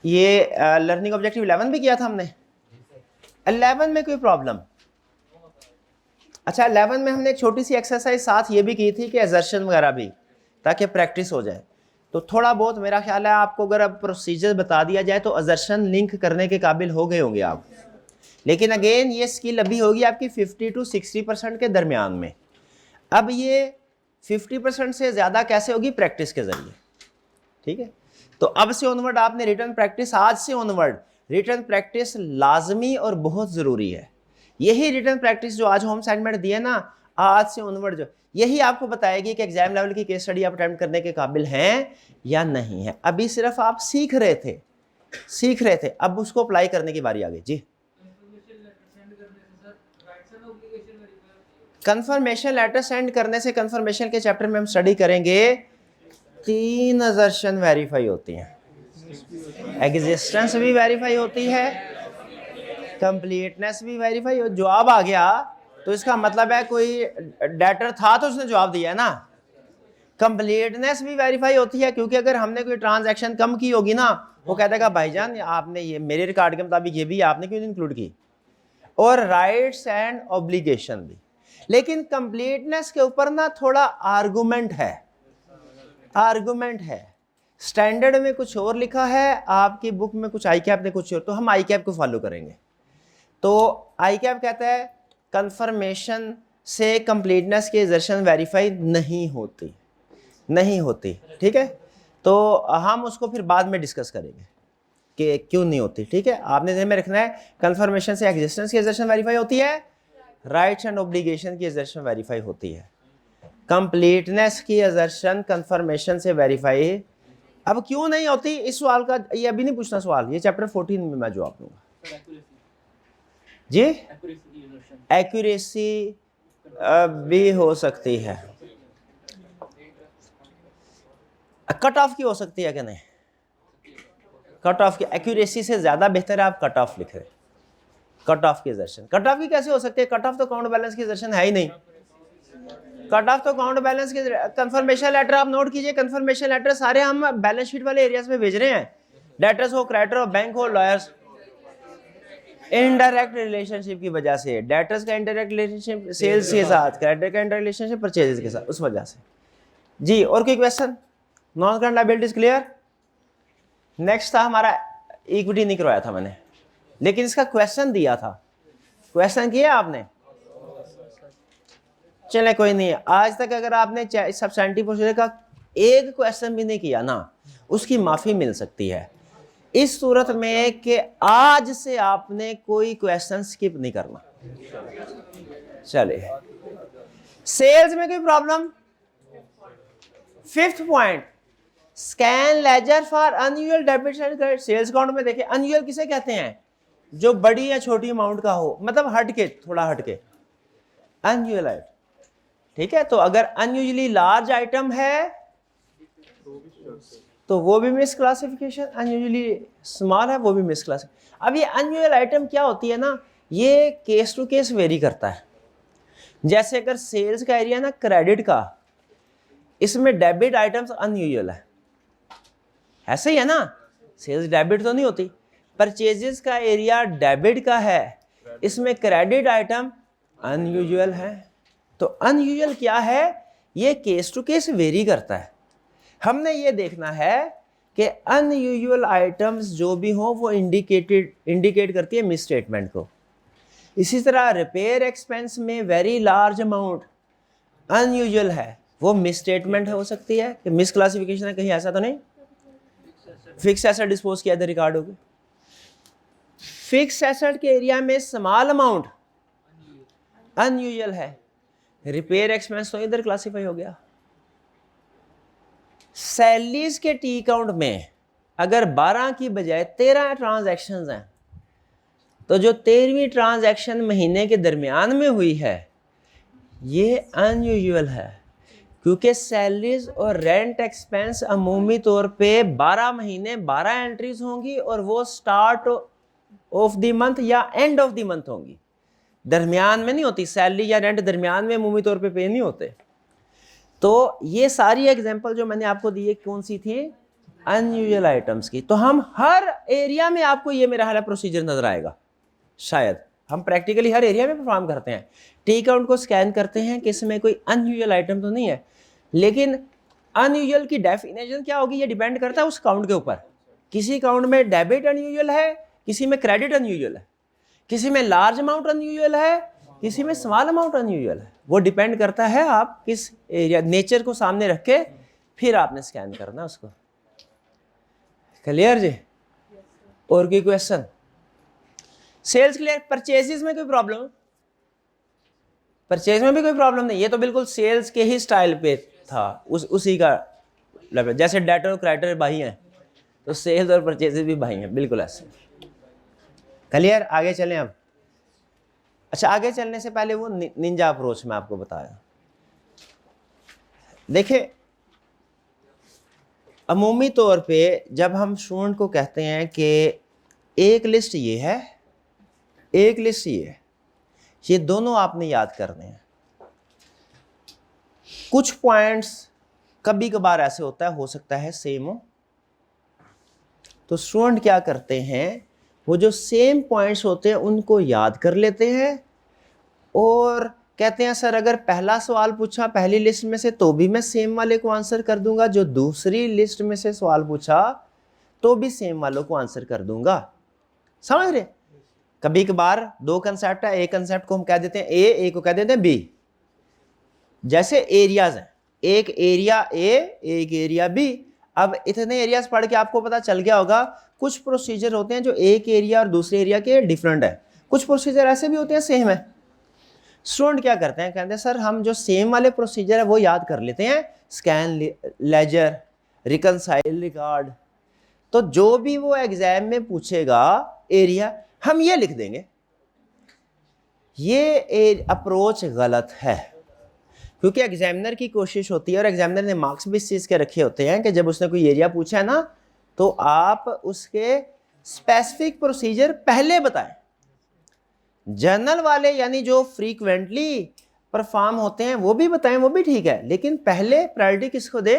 Speaker 1: ये लर्निंग ऑब्जेक्टिव 11 भी किया था हमने। 11 में कोई प्रॉब्लम? अच्छा, 11 में हमने एक छोटी सी एक्सरसाइज साथ ये भी की थी कि असर्शन वगैरह भी, ताकि प्रैक्टिस हो जाए। तो थोड़ा बहुत मेरा ख्याल है आपको अगर अब प्रोसीजर बता दिया जाए तो असर्शन लिंक करने के काबिल हो गए होंगे आप। लेकिन अगेन ये स्किल अभी होगी आपकी 50 to 60% के दरमियान में। अब ये 50% से ज़्यादा कैसे होगी? प्रैक्टिस के ज़रिए। ठीक है, तो अब से ऑनवर्ड आपने रिटर्न प्रैक्टिस, आज से ऑनवर्ड रिटर्न प्रैक्टिस लाजमी और बहुत ज़रूरी है। यही रिटर्न प्रैक्टिस जो आज होम असाइनमेंट दिए ना, आज से ऑनवर्ड जो, यही आपको बताएगी कि एग्जाम लेवल की केस स्टडी आप अटेम्प्ट करने के काबिल हैं या नहीं है। अभी सिर्फ आप सीख रहे थे, अब उसको अप्लाई करने की बारी आ गई जी। कंफर्मेशन लेटर सेंड करने से, कंफर्मेशन के चैप्टर में हम स्टडी करेंगे 3 असर्शन वेरीफाई होती हैं। एग्जिस्टेंस भी वेरीफाई होती है, कंप्लीटनेस भी वेरीफाई हो। जवाब आ गया तो इसका मतलब है कोई डेटर था तो उसने जवाब दिया है ना। कंप्लीटनेस भी वेरीफाई होती है, क्योंकि अगर हमने कोई ट्रांजैक्शन कम की होगी ना, वो कहता है भाईजान आपने ये मेरे रिकॉर्ड के मुताबिक ये भी आपने क्यों इंक्लूड की। और राइट्स एंड ऑब्लिगेशन भी। लेकिन कंप्लीटनेस के ऊपर ना थोड़ा आर्गुमेंट है। स्टैंडर्ड में कुछ और लिखा है, आपकी बुक में कुछ आईकैप ने कुछ और, तो हम आईकैप को फॉलो करेंगे। तो आईकैप कहता है कंफर्मेशन से कंप्लीटनेस की असर्शन वेरीफाई नहीं होती। ठीक है, तो हम उसको फिर बाद में डिस्कस करेंगे कि क्यों नहीं होती। ठीक है, आपने ध्यान में रखना है कंफर्मेशन से एग्जिस्टेंस की असर्शन वेरीफाई होती है, राइट्स एंड ऑब्लिगेशन की असर्शन वेरीफाई होती है, कंप्लीटनेस की असर्शन कंफर्मेशन से वेरीफाई अब क्यों नहीं होती। इस सवाल का ये अभी नहीं पूछना सवाल, ये चैप्टर 14 में मैं जवाब दूंगा जी। एक्यूरेसी भी हो सकती है, कट ऑफ की हो सकती है कि नहीं, कट ऑफ की एक्यूरेसी से ज्यादा बेहतर है आप कट ऑफ लिख रहे, कट ऑफ की असर्शन। कट ऑफ की कैसे हो सकती है, कट ऑफ तो काउंट बैलेंस की असर्शन है ही नहीं, कट ऑफ तो काउंट बैलेंस की। कंफर्मेशन लेटर आप नोट कीजिए, कंफर्मेशन लेटर सारे हम बैलेंस शीट वाले एरियाज में भेज रहे हैं, डेटर्स हो, क्रेडिटर हो, बैंक हो, लॉयर्स। इनडायरेक्ट रिलेशनशिप की वजह से, डेटर्स का इनडायरेक्ट रिलेशनशिप सेल्स के साथ, क्रेडिटर का इनडायरेक्ट रिलेशनशिप परचेजेस के साथ, उस वजह से जी। और कोई question? Non current liabilities clear. Next था हमारा इक्विटी, नहीं करवाया था मैंने, लेकिन इसका क्वेश्चन दिया था, क्वेश्चन किया आपने? चले कोई नहीं, आज तक अगर आपने सब्सटेंटिव प्रोसीजर का एक क्वेश्चन भी नहीं किया ना, उसकी माफी मिल सकती है इस सूरत में कि आज से आपने कोई क्वेश्चन स्किप नहीं करना। चलिए, सेल्स में कोई problem? Fifth point, scan ledger for unusual debit and credit. Sales account में देखिए अनयूजुअल किसे कहते हैं, जो बड़ी या छोटी अमाउंट का हो, मतलब हटके, थोड़ा हटके, अनयूजुअल आइटम। ठीक है, तो अगर अनयूजुअली लार्ज आइटम है तो वो भी मिस क्लासिफिकेशन, अनयूजुअली स्मॉल है वो भी मिस क्लासिफिकेशन। अब ये अनयूजुअल आइटम क्या होती है ना, ये केस टू केस वेरी करता है। जैसे अगर सेल्स का एरिया ना क्रेडिट का, इसमें डेबिट आइटम्स अनयूजुअल है, ऐसे ही है ना, सेल्स डेबिट तो नहीं होती। परचेजेस का एरिया डेबिट का है, इसमें क्रेडिट आइटम अनयूजुअल है। तो अनयूजुअल क्या है, ये केस टू केस वेरी करता है। हमने ये देखना है कि अनयूजुअल आइटम्स जो भी हो वो इंडिकेट करती है मिस स्टेटमेंट को। इसी तरह रिपेयर एक्सपेंस में वेरी लार्ज अमाउंट अनयूजुअल है, वो मिस स्टेटमेंट हो सकती है कि मिस क्लासिफिकेशन है, कहीं ऐसा तो नहीं। फिक्स एसेट डिस्पोज किया था रिकॉर्ड होगी। फिक्स एसेट के एरिया में स्मॉल अमाउंट अनयूजुअल है, रिपेयर एक्सपेंस तो इधर क्लासिफाई हो गया। सैलरीज के टी अकाउंट में अगर 12 की बजाय 13 ट्रांजैक्शंस हैं, तो जो 13वीं ट्रांजैक्शन महीने के दरमियान में हुई है ये अनयूजुअल है, क्योंकि सैलरीज और रेंट एक्सपेंस अमूमी तौर पे 12 महीने 12 एंट्रीज होंगी और वो स्टार्ट ऑफ द मंथ या एंड ऑफ द मंथ होंगी, दरमियान में नहीं होती। सैलरी या रेंट दरमियान में अमूमी तौर पे नहीं होते। तो ये सारी एग्जांपल जो मैंने आपको दी है कौन सी थी, अनयूजुअल आइटम्स की। तो हम हर एरिया में आपको ये मेरा हाल प्रोसीजर नजर आएगा, शायद हम प्रैक्टिकली हर एरिया में परफॉर्म करते हैं। टी अकाउंट को स्कैन करते हैं कि इसमें कोई अनयूजुअल आइटम तो नहीं है, लेकिन अनयूजुअल की डेफिनेशन क्या होगी ये डिपेंड करता है उस अकाउंट के ऊपर। किसी अकाउंट में डेबिट अनयूजुअल है, किसी में क्रेडिट अनयूजुअल है, किसी में लार्ज अमाउंट अनयूजुअल है, किसी में स्मॉल अमाउंट अनयूजुअल है। वो डिपेंड करता है आप किस एरिया, नेचर को सामने रख के फिर आपने स्कैन करना उसको। क्लियर जी? और कोई क्वेश्चन? Sales clear. परचेजेस में कोई प्रॉब्लम? परचेज में भी कोई प्रॉब्लम नहीं, ये तो बिल्कुल सेल्स के ही स्टाइल पे था, उसी का लेवल। जैसे डेटर और क्रेडिटर भाई हैं तो सेल्स और परचेजेस भी भाई हैं, बिल्कुल ऐसे। क्लियर? आगे चलें अब। अच्छा, आगे चलने से पहले वो निंजा अप्रोच मैं आपको बताया। देखिए, अमूमी तौर पे जब हम स्टूडेंट को कहते हैं कि एक लिस्ट ये है, एक लिस्ट ये है, ये दोनों आपने याद करने हैं। कुछ पॉइंट्स कभी कभार ऐसे होता है, हो सकता है सेम हो, तो स्टूडेंट क्या करते हैं, वो जो सेम पॉइंट्स होते हैं उनको याद कर लेते हैं और कहते हैं सर अगर पहला सवाल पूछा पहली लिस्ट में से तो भी मैं सेम वाले को आंसर कर दूंगा, जो दूसरी लिस्ट में से सवाल पूछा तो भी सेम वालों को आंसर कर दूंगा। समझ रहे? कभी कभार दो कंसेप्ट है, एक कंसेप्ट को हम कह देते हैं ए, एक को कह देते हैं बी। जैसे एरियाज हैं, एक एरिया ए, एक एरिया बी। अब इतने एरियाज पढ़ के आपको पता चल गया होगा कुछ प्रोसीजर होते हैं जो एक एरिया और दूसरे एरिया के डिफरेंट है, कुछ प्रोसीजर ऐसे भी होते हैं सेम है। स्टूडेंट क्या करते हैं, कहते हैं सर हम जो सेम वाले प्रोसीजर है वो याद कर लेते हैं, स्कैन, लेजर, रिकनसाइल रिकॉर्ड, तो जो भी वो एग्जाम में पूछेगा एरिया हम ये लिख देंगे। ये अप्रोच गलत है, क्योंकि एग्जामिनर की कोशिश होती है और एग्जामिनर ने मार्क्स भी इस चीज़ के रखे होते हैं कि जब उसने कोई एरिया पूछा है ना तो आप उसके स्पेसिफिक प्रोसीजर पहले बताएं। जनरल वाले यानी जो फ्रीक्वेंटली परफॉर्म होते हैं वो भी बताएं, वो भी ठीक है, लेकिन पहले प्रायोरिटी किसको दे,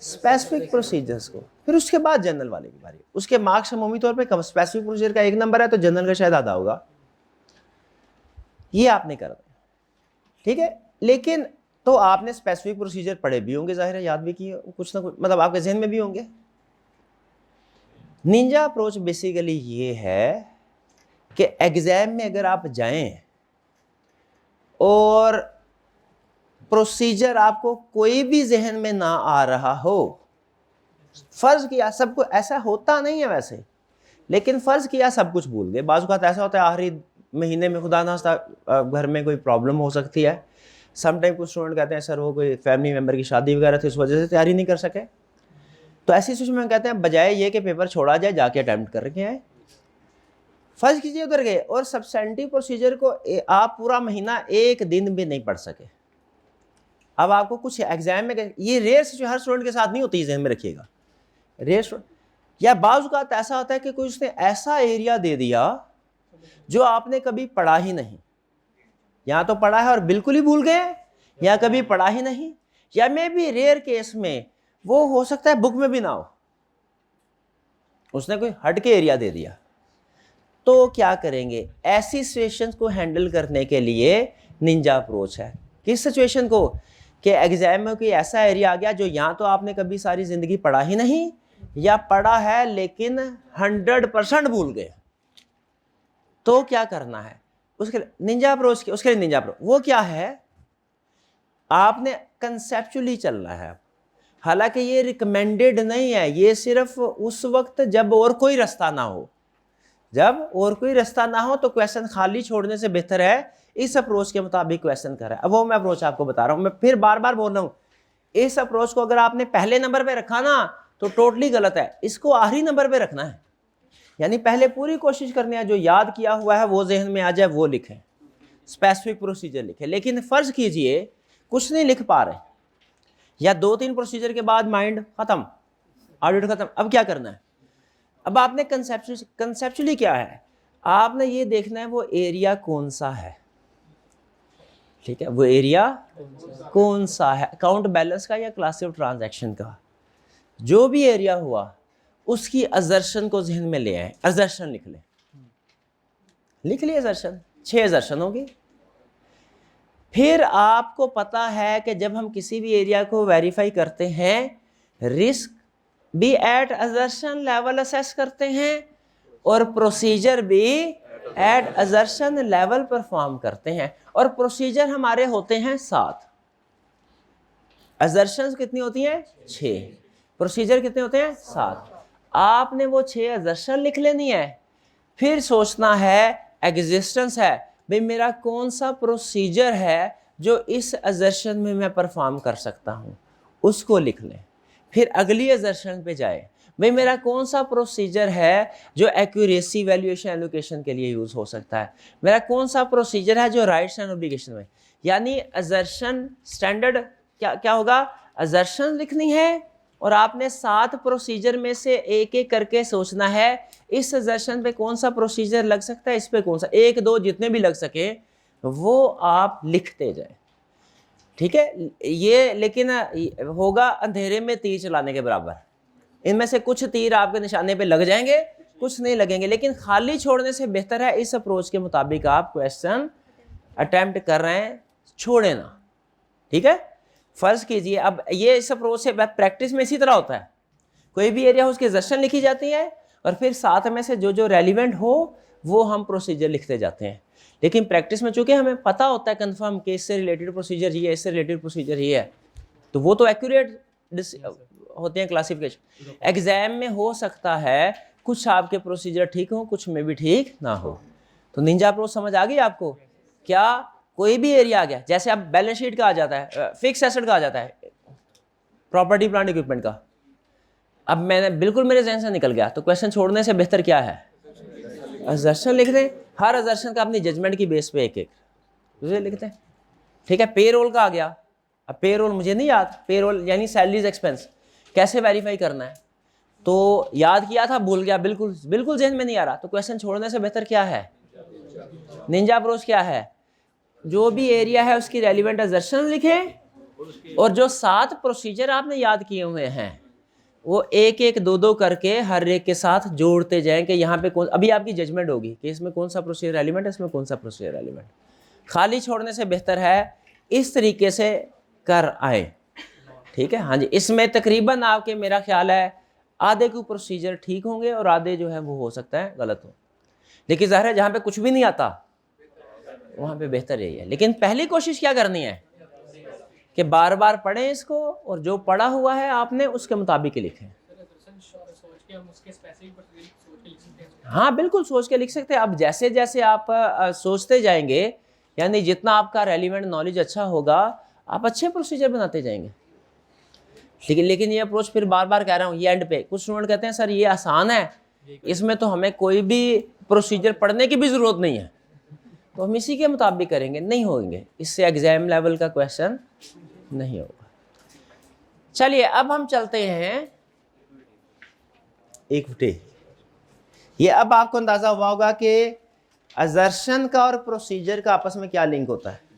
Speaker 1: स्पेसिफिक प्रोसीजर्स को, फिर उसके बाद जनरल वाले की बारी। उसके मार्क्स अमूमी तौर पे कम, स्पेसिफिक प्रोसीजर का 1 नंबर है तो जनरल का शायद आधा होगा, ये आपने कर दिया, ठीक है। लेकिन तो आपने स्पेसिफिक प्रोसीजर पढ़े भी होंगे, जाहिर है याद भी किए कुछ ना कुछ, मतलब आपके जहन में भी होंगे। निंजा अप्रोच बेसिकली ये है कि एग्जाम में अगर आप जाएं और प्रोसीजर आपको कोई भी जहन में ना आ रहा हो, फर्ज किया सबको, ऐसा होता नहीं है वैसे, लेकिन फर्ज किया सब कुछ भूल गए। बाज़ औक़ात ऐसा होता है आखिरी महीने में खुदा ना खास्ता घर में कोई प्रॉब्लम हो सकती है, समटाइम कुछ स्टूडेंट कहते हैं सर वो कोई फैमिली मेम्बर की शादी वगैरह थी उस वजह से तैयारी नहीं कर सके, तो ऐसी सिचुएशन में कहते हैं बजाय ये कि पेपर छोड़ा जाए जाके अटैम्प्ट करके आए। फर्ज कीजिए उधर गए और सब्सटेंटिव प्रोसीजर को आप पूरा महीना एक दिन भी नहीं पढ़ सके। अब आपको कुछ एग्जाम में, ये रेयर सिचुएशन हर स्टूडेंट के साथ नहीं होती, जहन में रखिएगा, रेयर, या बाज़ औक़ात ऐसा होता है कि कोई उसने ऐसा एरिया दे दिया जो आपने कभी पढ़ा ही नहीं, या तो पढ़ा है और बिल्कुल ही भूल गए, या कभी पढ़ा ही नहीं, या मे भी रेयर केस में वो हो सकता है बुक में भी ना हो, उसने कोई हट के एरिया दे दिया। तो क्या करेंगे, ऐसी सिचुएशंस को हैंडल करने के लिए निंजा अप्रोच है। किस सिचुएशन को, कि एग्जाम में कोई ऐसा एरिया आ गया जो या तो आपने कभी सारी ज़िंदगी पढ़ा ही नहीं, या पढ़ा है लेकिन 100% भूल गए, तो क्या करना है उसके निंजा अप्रोच के, उसके लिए निंजा अप्रोच वो क्या है, आपने कंसेप्चुअली चलना है। हालांकि ये रिकमेंडेड नहीं है, ये सिर्फ उस वक्त जब और कोई रास्ता ना हो, जब और कोई रास्ता ना हो तो क्वेश्चन खाली छोड़ने से बेहतर है इस अप्रोच के मुताबिक क्वेश्चन कर रहा है। अब वो मैं अप्रोच आपको बता रहा हूँ, मैं फिर बार बार बोल रहा हूँ, इस अप्रोच को अगर आपने पहले नंबर पे रखा ना तो टोटली गलत है, इसको आखिरी नंबर पे रखना है। यानी पहले पूरी कोशिश करनी है जो याद किया हुआ है वो जहन में आ जाए वो लिखें, स्पेसिफिक प्रोसीजर लिखें। लेकिन फ़र्ज़ कीजिए कुछ नहीं लिख पा रहे, या 2-3 प्रोसीजर के बाद माइंड ख़त्म, ऑडिट ख़त्म, अब क्या करना है, अब आपने कंसेप्चुअली क्या है, आपने ये देखना है वो एरिया कौन सा है, ठीक है, वो एरिया कौन सा है, अकाउंट बैलेंस का या क्लास ऑफ ट्रांजैक्शन का, जो भी एरिया हुआ उसकी अजर्शन को जहन में ले आए, अजर्शन लिख लें, लिख लिए अजर्शन, 6 अजर्शन होगी। फिर आपको पता है कि जब हम किसी भी एरिया को वेरीफाई करते हैं, रिस्क भी एट अजर्शन लेवल असेस करते हैं और प्रोसीजर भी एट अजर्शन लेवल परफॉर्म करते हैं, और प्रोसीजर हमारे होते हैं 7, अजर्शंस कितनी होती हैं 6, प्रोसीजर कितने होते हैं 7। आपने वो 6 अजर्शन लिख लेनी है, फिर सोचना है एग्जिस्टेंस है, भाई मेरा कौन सा प्रोसीजर है जो इस अजर्शन में मैं परफॉर्म कर सकता हूँ, उसको लिख लें। फिर अगली अजर्शन पे जाए, भाई मेरा कौन सा प्रोसीजर है जो एक्यूरेसी वैल्यूएशन एलोकेशन के लिए यूज़ हो सकता है, मेरा कौन सा प्रोसीजर है जो राइट्स एंड ऑब्लिगेशन में, यानी अजर्शन स्टैंडर्ड क्या होगा, अजर्शन लिखनी है और आपने 7 प्रोसीजर में से एक एक करके सोचना है इस अजर्शन पे कौन सा प्रोसीजर लग सकता है, इस पे कौन सा, 1-2 जितने भी लग सके वो आप लिखते जाए, ठीक है। ये लेकिन होगा अंधेरे में तीर चलाने के बराबर, इनमें से कुछ तीर आपके निशाने पे लग जाएंगे, कुछ नहीं लगेंगे, लेकिन खाली छोड़ने से बेहतर है इस अप्रोच के मुताबिक आप क्वेश्चन अटेम्प्ट कर रहे हैं, छोड़े ना, ठीक है। फ़र्ज़ कीजिए अब ये इस अप्रोच से प्रैक्टिस में इसी तरह होता है, कोई भी एरिया हो उसकी अजर्शन लिखी जाती है और फिर 7 में से जो जो रेलिवेंट हो वो हम प्रोसीजर लिखते जाते हैं। लेकिन प्रैक्टिस में चूंकि हमें पता होता है कंफर्म कि इससे रिलेटेड प्रोसीजर ये है, इससे रिलेटेड प्रोसीजर ये है, तो वो तो एक्यूरेट होते हैं क्लासिफिकेशन, एग्जाम में हो सकता है कुछ आपके प्रोसीजर ठीक हो, कुछ में भी ठीक ना हो। तो निंजा अप्रोच समझ आ गई आपको? क्या कोई भी एरिया आ गया, जैसे अब बैलेंस शीट का आ जाता है, फिक्स एसेट का आ जाता है, प्रॉपर्टी प्लांट इक्विपमेंट का, अब मैंने बिल्कुल मेरे जहन से निकल गया, तो क्वेश्चन छोड़ने से बेहतर क्या है, अजर्शन लिख दें। हर अजर्शन का अपनी जजमेंट की बेस पे एक एक लिखते हैं, ठीक है। पेरोल का आ गया, अब पेरोल मुझे नहीं याद, पेरोल यानी सैलरीज एक्सपेंस कैसे वेरीफाई करना है, तो याद किया था भूल गया, बिल्कुल बिल्कुल जहन में नहीं आ रहा, तो क्वेश्चन छोड़ने से बेहतर क्या है, निंजा अप्रोच क्या है, जो भी एरिया है उसकी रेलिवेंट अजर्शन लिखें और जो 7 प्रोसीजर आपने याद किए हुए हैं वो एक एक दो दो करके हर एक के साथ जोड़ते जाएं कि यहाँ पे कौन, अभी आपकी जजमेंट होगी कि इसमें कौन सा प्रोसीजर रेलिवेंट है, इसमें कौन सा प्रोसीजर रेलिवेंट। खाली छोड़ने से बेहतर है इस तरीके से कर आए, ठीक है। हाँ जी, इसमें तकरीबन आपके मेरा ख्याल है आधे के प्रोसीजर ठीक होंगे और आधे जो है वो हो सकता है गलत हो, लेकिन ज़ाहिर है जहाँ पे कुछ भी नहीं आता वहाँ पे बेहतर यही है। लेकिन पहली कोशिश क्या करनी है कि बार बार पढ़ें इसको और जो पढ़ा हुआ है आपने उसके मुताबिक ही लिखें। हाँ बिल्कुल सोच के लिख सकते हैं। अब जैसे जैसे आप सोचते जाएंगे, यानी जितना आपका रेलिवेंट नॉलेज अच्छा होगा आप अच्छे प्रोसीजर बनाते जाएंगे। लेकिन ये अप्रोच फिर बार बार कह रहा हूँ, ये एंड पे कुछ स्टूडेंट कहते हैं सर ये आसान है, इसमें तो हमें कोई भी प्रोसीजर पढ़ने की भी ज़रूरत नहीं है, तो हम इसी के मुताबिक करेंगे। नहीं होंगे, इससे एग्जाम लेवल का क्वेश्चन नहीं होगा। चलिए अब हम चलते हैं इक्विटी। ये अब आपको अंदाजा हुआ होगा कि असर्शन का और प्रोसीजर का आपस में क्या लिंक होता है।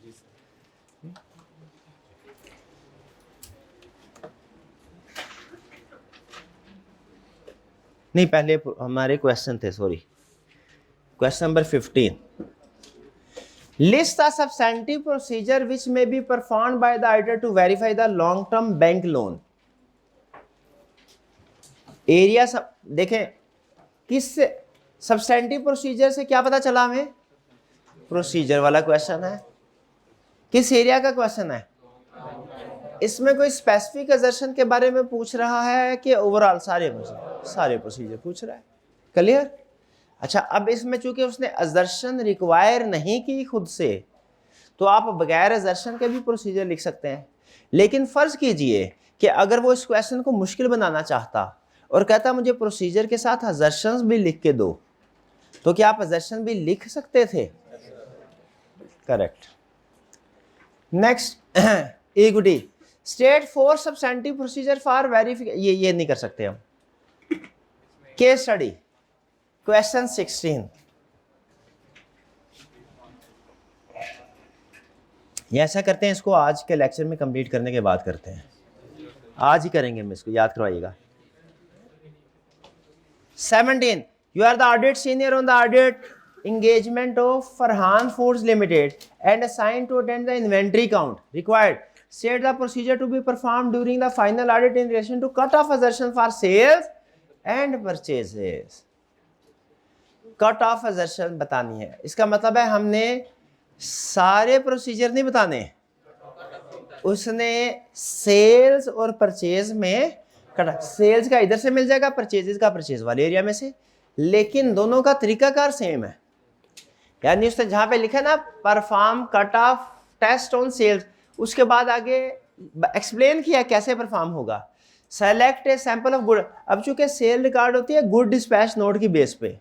Speaker 1: नहीं, पहले हमारे क्वेश्चन थे, sorry, question number 15। List the substantive procedure which may be performed by the auditor to verify the long term bank loan. Area देखें, किस सब्सटेंटिव प्रोसीजर से क्या पता चला हमें, प्रोसीजर वाला क्वेश्चन है। किस एरिया का क्वेश्चन है, इसमें कोई स्पेसिफिक असर्शन के बारे में पूछ रहा है कि ओवरऑल सारे प्रोसीजर पूछ रहा है। क्लियर? अच्छा, अब इसमें चूंकि उसने असर्शन रिक्वायर नहीं की खुद से, तो आप बगैर असर्शन के भी प्रोसीजर लिख सकते हैं। लेकिन फर्ज कीजिए कि अगर वो इस क्वेश्चन को मुश्किल बनाना चाहता और कहता मुझे प्रोसीजर के साथ असर्शन भी लिख के दो, तो क्या आप असर्शन भी लिख सकते थे? Correct. Next, equity. State 4 substantive procedure for verification. ये नहीं कर सकते हम। Case study question 16। ये ऐसा करते हैं, इसको आज के लेक्चर में कंप्लीट करने के बाद करते हैं, आज ही करेंगे हम इसको, याद करवाइएगा। 17, you are the audit senior on the audit engagement of Farhan Foods Limited and assigned to attend the inventory count required. State the procedure to be performed during the final audit in relation to cut-off assertion for sales and purchases. Cut-off assertion बतानी है, इसका मतलब है हमने सारे procedure नहीं बताने, उसने सेल्स और परचेज में सेल्स का इधर से मिल जाएगा, परचेजेस का परचेज वाले एरिया में से, लेकिन दोनों का तरीकाकार सेम है। यानी उसने जहां पे लिखा ना perform cut off test on sales, उसके बाद आगे एक्सप्लेन किया कैसे परफॉर्म होगा। Select a sample of good. अब चूंकि सेल रिकॉर्ड होती है गुड डिस्पैच नोट की बेस पे,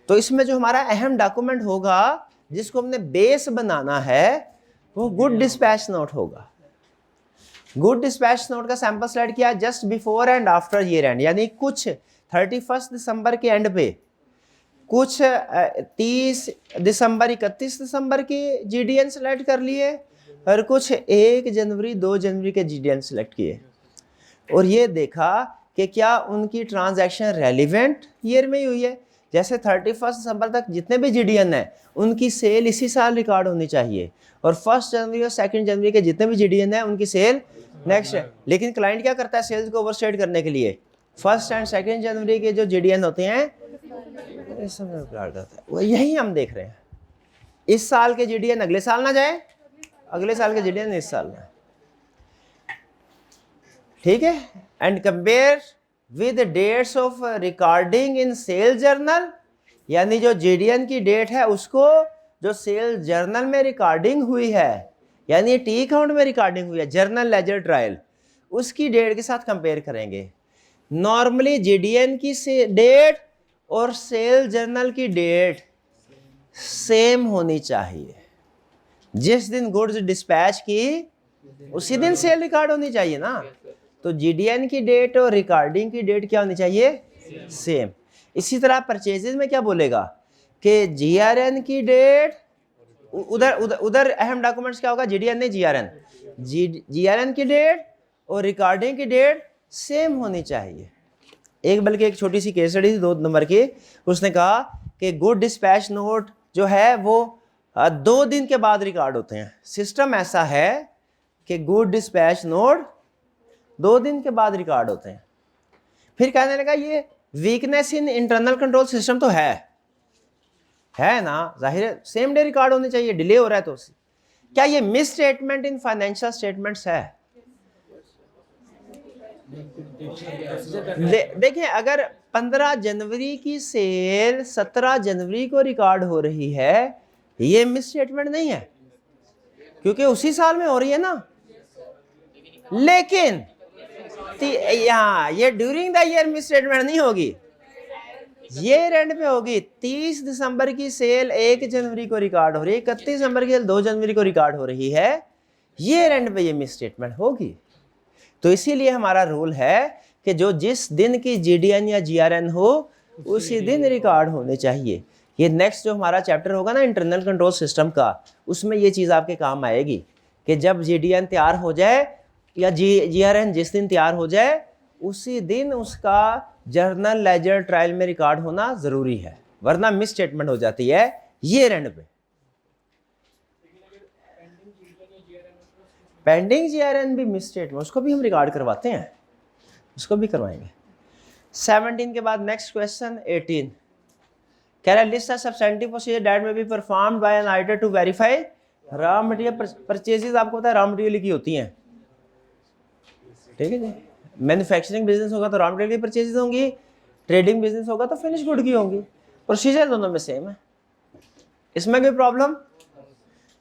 Speaker 1: तो इसमें जो हमारा अहम डॉक्यूमेंट होगा जिसको हमने बेस बनाना है वो गुड डिस्पैच नोट होगा। गुड डिस्पैच नोट का सैंपल स्लाइड किया just before and after year and, यानी कुछ 31 दिसंबर के एंड पे, कुछ 30 दिसंबर 31 दिसंबर की जीडीएन सेलेक्ट कर लिए और कुछ 1 जनवरी 2 जनवरी के जीडीएन सेलेक्ट किए, और ये देखा कि क्या उनकी ट्रांजैक्शन रेलिवेंट ईयर में ही हुई है। जैसे 31 दिसंबर तक जितने भी जीडीएन है उनकी सेल इसी साल रिकॉर्ड होनी चाहिए, और 1 जनवरी और 2 जनवरी के जितने भी जीडीएन है उनकी सेल नेक्स्ट है। लेकिन क्लाइंट क्या करता है सेल्स को ओवरस्टेट करने के लिए, 1 एंड 2 जनवरी के जो जीडीएन होते हैं इस समय रिकॉर्ड करता है। वो यही हम देख रहे हैं, इस साल के जीडीएन अगले साल ना जाए, अगले साल के जीडीएन इस साल में। ठीक है, and compare with dates of recording in sale journal, यानी जो जीडीएन की डेट है उसको जो सेल जर्नल में रिकॉर्डिंग हुई है, यानी टी अकाउंट में रिकॉर्डिंग हुई है जर्नल लेजर ट्रायल, उसकी डेट के साथ कंपेयर करेंगे। नॉर्मली जीडीएन की डेट और सेल जर्नल की डेट सेम होनी चाहिए। जिस दिन गुड्स डिस्पैच की उसी दिन सेल रिकॉर्ड होनी चाहिए ना, तो जीडीएन की डेट और रिकॉर्डिंग की डेट क्या होनी चाहिए? सेम। इसी तरह परचेजेज में क्या बोलेगा कि जीआरएन की डेट, उधर उधर उधर अहम डॉक्यूमेंट्स क्या होगा? जीडीएन नहीं जीआरएन, जीआरएन की डेट और रिकॉर्डिंग की डेट सेम होनी चाहिए। एक बल्कि एक छोटी सी केस स्टडी थी 2 नंबर की, उसने कहा कि गुड डिस्पैच नोट जो है वो 2 दिन के बाद रिकॉर्ड होते हैं। सिस्टम ऐसा है कि गुड डिस्पैच नोट 2 दिन के बाद रिकॉर्ड होते हैं। फिर कहने लगा ये weakness in internal control system तो है ना, जाहिर है सेम डे रिकॉर्ड होने चाहिए, डिले हो रहा है तो क्या ये miss statement in financial statements है? देखिए, अगर 15 जनवरी की सेल 17 जनवरी को रिकॉर्ड हो रही है, ये मिस स्टेटमेंट नहीं है क्योंकि उसी साल में हो रही है ना। लेकिन यहाँ ये during the year miss statement नहीं होगी, ये एंड पे होगी। 30 दिसंबर की सेल 1 जनवरी को रिकॉर्ड हो रही है, 31 दिसंबर की सेल 2 जनवरी को रिकॉर्ड हो रही है, ये एंड पे ये मिस स्टेटमेंट होगी। तो इसीलिए हमारा रूल है कि जो जिस दिन की जीडीएन या जीआरएन हो उसी दिन रिकॉर्ड होने चाहिए। ये नेक्स्ट जो हमारा चैप्टर होगा ना इंटरनल कंट्रोल सिस्टम का, उसमें ये चीज़ आपके काम आएगी कि जब जीडीएन तैयार हो जाए या जीआरएन जिस दिन तैयार हो जाए उसी दिन उसका जर्नल लेजर ट्रायल में रिकॉर्ड होना ज़रूरी है, वरना मिस स्टेटमेंट हो जाती है ये एंड पे। पेंडिंग जीआरएन भी मिस स्टेटमेंट, उसको भी हम रिकॉर्ड करवाते हैं, उसको भी करवाएंगे। 17 के बाद नेक्स्ट क्वेश्चन 18 कह रहा है list of substantive procedure that may be performed by an auditor to verify raw material purchases. आपको पता है रॉ मटेरियल की होती हैं, ठीक है जी। मैन्युफैक्चरिंग बिजनेस होगा तो रॉ मटेरियल की परचेजेस होंगी, ट्रेडिंग बिजनेस होगा तो फिनिश गुड की होंगी। प्रोसीजर दोनों में सेम है, इसमें कोई प्रॉब्लम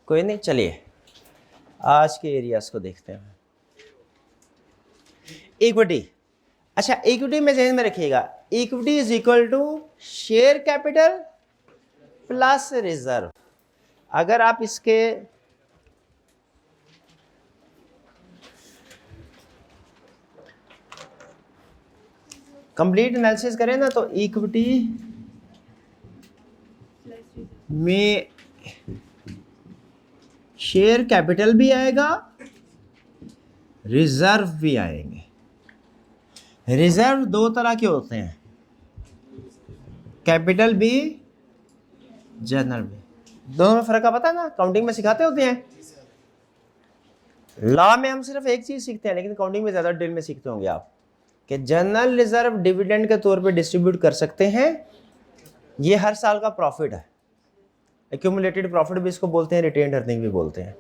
Speaker 1: कोई नहीं। चलिए आज के एरियाज को देखते हैं। इक्विटी, अच्छा इक्विटी में ध्यान में रखिएगा, equity is equal to share capital plus reserve. अगर आप इसके कंप्लीट एनालिसिस करें ना तो इक्विटी में शेयर कैपिटल भी आएगा, रिजर्व भी आएंगे। रिजर्व 2 तरह के होते हैं, कैपिटल भी जनरल भी। दोनों में फर्क का पता है ना, काउंटिंग में सिखाते होते हैं। लॉ में हम सिर्फ एक चीज सीखते हैं, लेकिन काउंटिंग में ज्यादा डिटेल में सीखते होंगे आप कि जनरल रिजर्व डिविडेंड के तौर पे डिस्ट्रीब्यूट कर सकते हैं, ये हर साल का प्रॉफिट है। एक्यूमुलेटेड प्रॉफिट भी इसको बोलते हैं, रिटेन्ड अर्निंग भी बोलते हैं।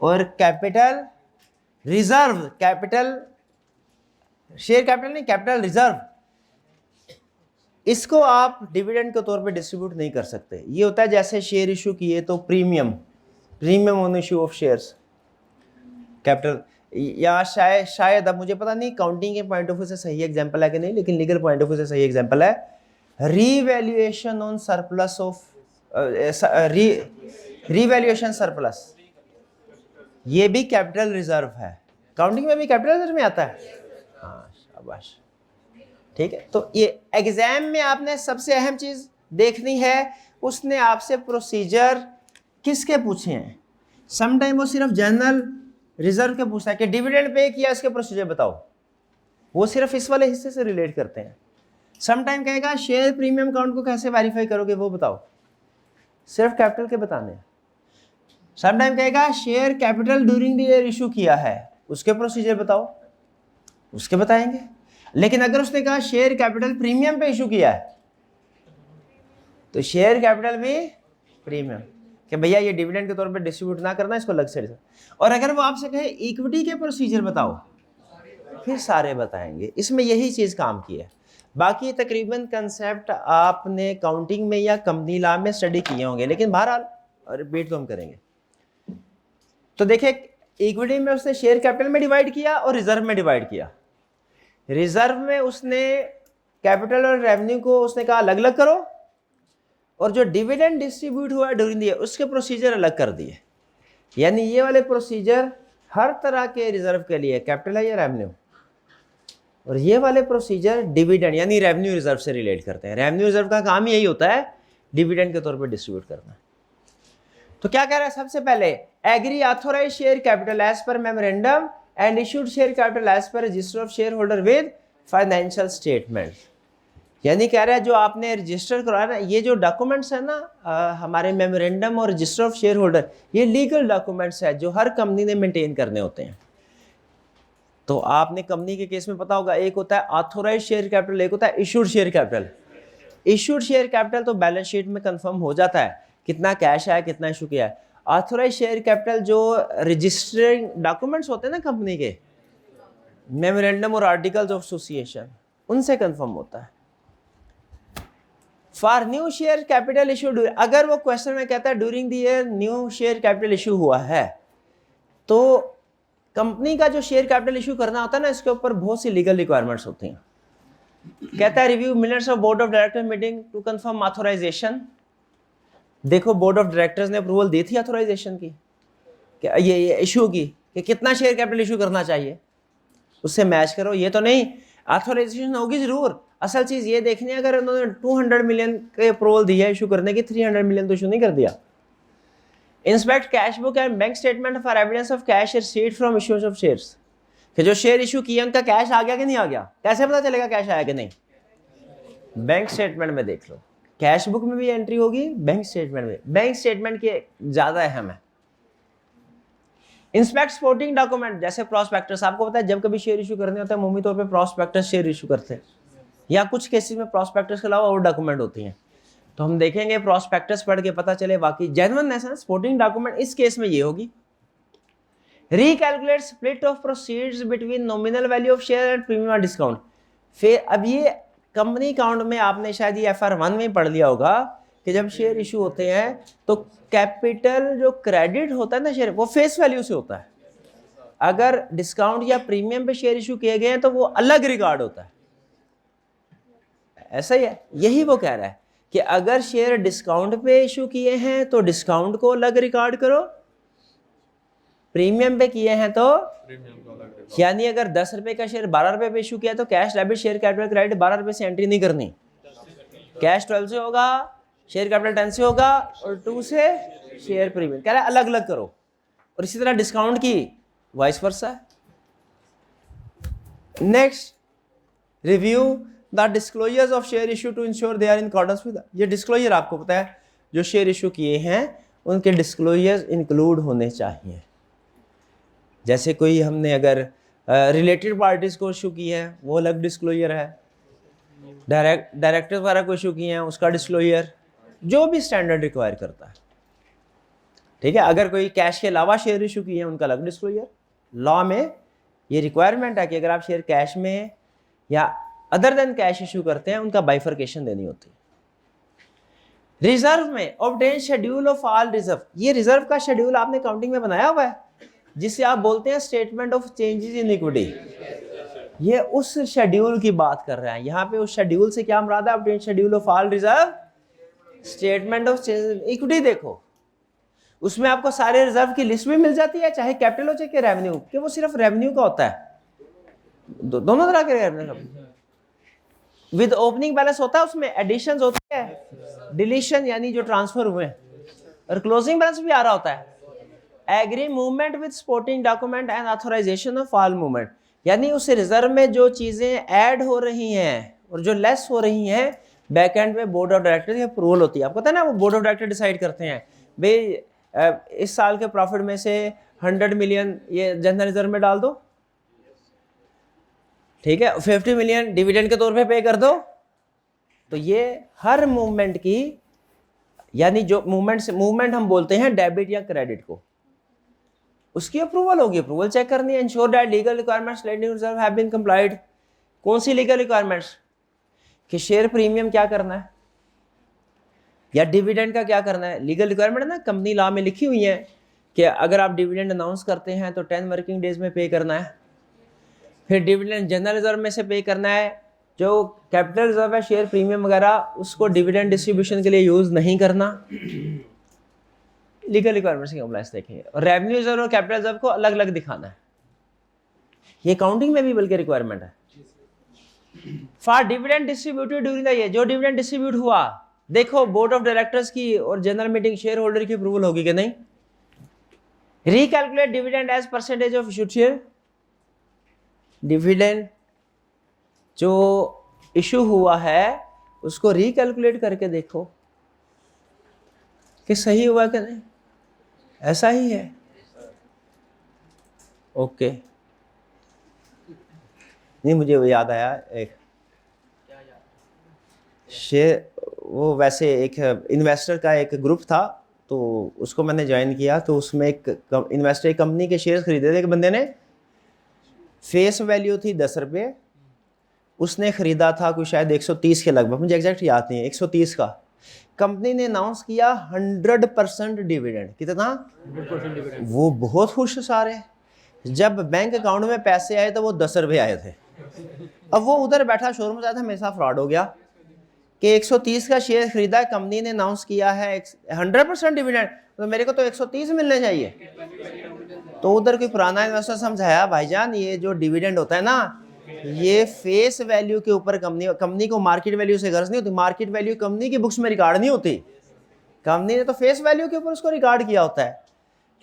Speaker 1: और capital reserve, capital share capital नहीं, कैपिटल रिजर्व, इसको आप डिविडेंड के तौर पे डिस्ट्रीब्यूट नहीं कर सकते। ये होता है जैसे शेयर इशू किए तो premium on issue of shares capital, या शायद अब मुझे पता नहीं काउंटिंग के पॉइंट ऑफ व्यू से सही एग्जांपल है कि नहीं, लेकिन लीगल पॉइंट ऑफ व्यू से सही एग्जांपल है revaluation on surplus of revaluation surplus, ये भी कैपिटल रिजर्व है। काउंटिंग में भी कैपिटल रिजर्व में आता है। हाँ शाबाश, ठीक है। तो ये एग्जाम में आपने सबसे अहम चीज देखनी है, उसने आपसे प्रोसीजर किसके पूछे हैं। समटाइम वो सिर्फ जनरल रिजर्व के पूछता है कि डिविडेंड पे किया, इसके प्रोसीजर बताओ, वो सिर्फ इस वाले हिस्से से रिलेट करते हैं। समटाइम कहेगा शेयर प्रीमियम अकाउंट को कैसे वेरीफाई करोगे, वो बताओ, सिर्फ कैपिटल के बताने। समटाइम कहेगा share capital during the year issue किया है, उसके प्रोसीजर बताओ, उसके बताएंगे। लेकिन अगर उसने कहा शेयर कैपिटल प्रीमियम पे इशू किया है तो शेयर कैपिटल भी प्रीमियम, कि भैया ये डिविडेंड के तौर पे डिस्ट्रीब्यूट ना करना, इसको अलग से। और अगर वो आपसे कहे इक्विटी के प्रोसीजर बताओ, फिर सारे बताएंगे। इसमें यही चीज़ काम की है। बाकी तकरीबन कंसेप्ट आपने काउंटिंग में या कंपनी लॉ में स्टडी किए होंगे, लेकिन बहरहाल रिपीट तो हम करेंगे। तो देखिए, इक्विटी में उसने शेयर कैपिटल में डिवाइड किया और रिजर्व में डिवाइड किया। रिजर्व में उसने कैपिटल और रेवेन्यू को उसने कहा अलग अलग करो, और जो डिविडेंड डिस्ट्रीब्यूट हुआ ड्यूरिंग द ईयर उसके प्रोसीजर अलग कर दिए। यानी ये वाले प्रोसीजर हर तरह के रिजर्व के लिए, कैपिटल है या रेवेन्यू, और ये वाले प्रोसीजर डिविडेंड यानी रेवेन्यू रिजर्व से रिलेट करते हैं। रेवेन्यू रिजर्व का काम यही होता है, डिविडेंड के तौर पे डिस्ट्रीब्यूट करना। तो क्या कह रहा है, सबसे पहले agree authorise share capital as per memorandum and issued share capital as per register of share holder with financial statement. यानी कह रहा है जो आपने रजिस्टर करवाया ना, ये जो डॉक्यूमेंट्स है ना हमारे मेमोरेंडम और रजिस्टर ऑफ शेयर होल्डर, ये लीगल डॉक्यूमेंट्स है जो हर कंपनी ने मेंटेन करने होते हैं। तो आपने कंपनी के केस में पता होगा, एक होता है ऑथोराइज शेयर कैपिटल, एक होता है issued share capital. Issued share capital तो बैलेंस शीट में कंफर्म हो जाता है कितना कैश है, कितना इशू किया है। ऑथोराइज शेयर कैपिटल जो रजिस्टरिंग डॉक्यूमेंट्स होते हैं ना कंपनी के, मेमोरेंडम और आर्टिकल्स ऑफ एसोसिएशन, उनसे कंफर्म होता है। For new share capital issue, अगर वो क्वेश्चन में कहता है during the year new share capital issue हुआ है, तो कंपनी का जो शेयर कैपिटल इशू करना होता है ना, इसके ऊपर बहुत सी लीगल रिक्वायरमेंट्स होती हैं। कहता है review minutes of board of director meeting to confirm authorisation. देखो बोर्ड ऑफ डायरेक्टर्स ने अप्रूवल दी थी ऑथोराइजेशन की, कि ये इशू की, कि कितना शेयर कैपिटल इशू करना चाहिए, उससे मैच करो। ये तो नहीं, ऑथोराइजेशन होगी जरूर, असल चीज ये देखनी है अगर उन्होंने 200 मिलियन के अप्रूवल दिया इशू करने की, 300 मिलियन तो इशू नहीं कर दिया। Inspect cash book and bank statement for evidence of cash received from issues of shares, कि जो शेयर इशू किए उनका कैश आ गया कि नहीं आ गया, कैसे पता चलेगा कैश आया कि नहीं? बैंक स्टेटमेंट में देख लो, कैश बुक में भी एंट्री होगी, बैंक स्टेटमेंट में। बैंक स्टेटमेंट के ज्यादा अहम है। इंस्पेक्ट सपोर्टिंग डॉक्यूमेंट, जैसे प्रॉस्पेक्टस, आपको पता है जब कभी शेयर इशू करने होते हैं मुमकिन तौर पे प्रॉस्पेक्टस शेयर इशू करते हैं, या कुछ केसेस में प्रॉस्पेक्टस के अलावा और डॉक्यूमेंट होती हैं। तो हम देखेंगे प्रॉस्पेक्टस पढ़ के पता चले वाकई जेन्युइननेस है। सपोर्टिंग डॉक्यूमेंट इस केस में ये होगी, recalculate split of proceeds between nominal value of share and premium discount. फिर अब ये कंपनी अकाउंट में आपने शायद ये FR1 में पढ़ लिया होगा कि जब शेयर इशू होते हैं तो कैपिटल जो क्रेडिट होता है ना शेयर, वो फेस वैल्यू से होता है। अगर डिस्काउंट या प्रीमियम पे शेयर इशू किए गए हैं तो वो अलग रिकॉर्ड होता है। ऐसा ही है, यही वो कह रहा है कि अगर शेयर डिस्काउंट पे इशू किए हैं तो डिस्काउंट को अलग रिकॉर्ड करो, प्रीमियम पे किए हैं तो यानी अगर 10 रुपए का शेयर 12 रुपए पे इशू किया तो cash debit share capital credit 12 रुपए से एंट्री नहीं करनी, कैश 12 से होगा, शेयर कैपिटल 10 से होगा, और 2 से शेयर प्रीमियम। कह रहा है अलग अलग करो। और इसी तरह डिस्काउंट की वाइस वर्सा है। Next, review the disclosures of share issue to ensure they are in accordance with. ये डिस्क्लोजर आपको पता है जो शेयर इशू किए हैं उनके डिस्क्लोजर्स इंक्लूड होने चाहिए। जैसे कोई हमने अगर रिलेटेड पार्टीज को इशू की है वो अलग डिस्क्लोजर है, डायरेक्टर्स वगैरह को इशू किए हैं उसका डिस्क्लोजर, जो भी स्टैंडर्ड रिक्वायर करता है। ठीक है, अगर कोई कैश के अलावा शेयर इशू किए हैं उनका अलग डिस्क्लोजर। लॉ में ये रिक्वायरमेंट है कि अगर आप शेयर कैश में या अदर देन कैश इशू करते हैं उनका बाइफर्केशन देनी होती है। रिजर्व में obtain schedule of all reserve, ये रिजर्व का शेड्यूल आपने काउंटिंग में बनाया हुआ है जिसे आप बोलते हैं statement of changes in equity. ये उस शेड्यूल की बात कर रहे हैं यहाँ पे। उस शेड्यूल से क्या मुराद है? Obtain schedule of all reserve, statement of changes in equity. देखो उसमें आपको सारे रिजर्व की लिस्ट भी मिल जाती है, चाहे कैपिटल हो चाहे रेवेन्यू, कि वो सिर्फ रेवेन्यू का होता है, दोनों तरह के रेवेन्यू का। विद ओपनिंग बैलेंस होता है, उसमें एडिशन होती है, डिलीशन यानी जो ट्रांसफर हुए, और क्लोजिंग बैलेंस भी आ रहा होता है। Agree movement with supporting document and authorisation of all movement, यानी उस रिजर्व में जो चीजें ऐड हो रही हैं और जो लेस हो रही हैं बैक एंड में बोर्ड ऑफ डायरेक्टर की अप्रूवल होती है। आपको पता है ना, वो बोर्ड ऑफ डायरेक्टर डिसाइड करते हैं भाई इस साल के प्रॉफिट में से 100 मिलियन ये जनरल रिजर्व में डाल दो, ठीक है, 50 मिलियन डिविडेंड के तौर पे कर दो। तो ये हर मूवमेंट की, यानी जो मूवमेंट हम बोलते हैं डेबिट या क्रेडिट को, उसकी अप्रूवल होगी, अप्रूवल चेक करनी है। Ensure that legal requirements lending reserve have been complied. कौन सी लीगल रिक्वायरमेंट्स? कि शेयर प्रीमियम क्या करना है या डिविडेंड का क्या करना है। लीगल रिक्वायरमेंट ना कंपनी लॉ में लिखी हुई है कि अगर आप डिविडेंड अनाउंस करते हैं तो 10 वर्किंग डेज में पे करना है। फिर डिविडेंड जनरल रिजर्व में से पे करना है। जो कैपिटल रिजर्व है, शेयर प्रीमियम वगैरह, उसको डिविडेंड डिस्ट्रीब्यूशन के लिए यूज नहीं करना। लीगल रिक्वायरमेंट्स की कंप्लायंस देखेंगे। और रेवेन्यू रिजर्व और कैपिटल रिजर्व को अलग अलग दिखाना है। ये काउंटिंग में भी बल्कि रिक्वायरमेंट है। For dividend distributed during the year, जो डिविडेंड डिस्ट्रीब्यूट हुआ, देखो बोर्ड ऑफ डायरेक्टर्स की और जनरल मीटिंग शेयर होल्डर की अप्रूवल होगी कि नहीं। Recalculate dividend as percentage of issued share. Dividend जो इशू हुआ है उसको रिकैलकुलेट करके देखो कि सही हुआ कि नहीं। ऐसा ही है। ओके, नहीं मुझे वो याद आया, एक शेयर, वो वैसे एक इन्वेस्टर का एक ग्रुप था, तो उसको मैंने ज्वाइन किया। तो उसमें एक इन्वेस्टर, एक कंपनी के शेयर खरीदे थे एक बंदे ने। फेस वैल्यू थी 10 रुपये, उसने ख़रीदा था कोई शायद 130 के लगभग, मुझे एग्जैक्ट याद नहीं है, 130 का। कंपनी ने अनाउंस किया 100% डिविडेंड। कितना?
Speaker 2: 100% डिविडेंड।
Speaker 1: वो बहुत खुश सारे। जब बैंक अकाउंट में पैसे आए तो वो 10 रुपये आए थे। अब वो उधर बैठा शोरूम में था, मेरे साथ फ्रॉड हो गया कि 130 का शेयर खरीदा है, कंपनी ने अनाउंस किया है 100% डिविडेंड, तो मेरे को तो 130 मिलने चाहिए। तो उधर कोई पुराना इन्वेस्टर समझाया, भाईजान ये जो डिविडेंड होता है ना, ये फेस वैल्यू के ऊपर कंपनी को मार्केट वैल्यू से गर्ज नहीं होती। मार्केट वैल्यू कंपनी की बुक्स में रिकॉर्ड नहीं होती, कंपनी ने तो फेस वैल्यू के ऊपर उसको रिकॉर्ड किया होता है।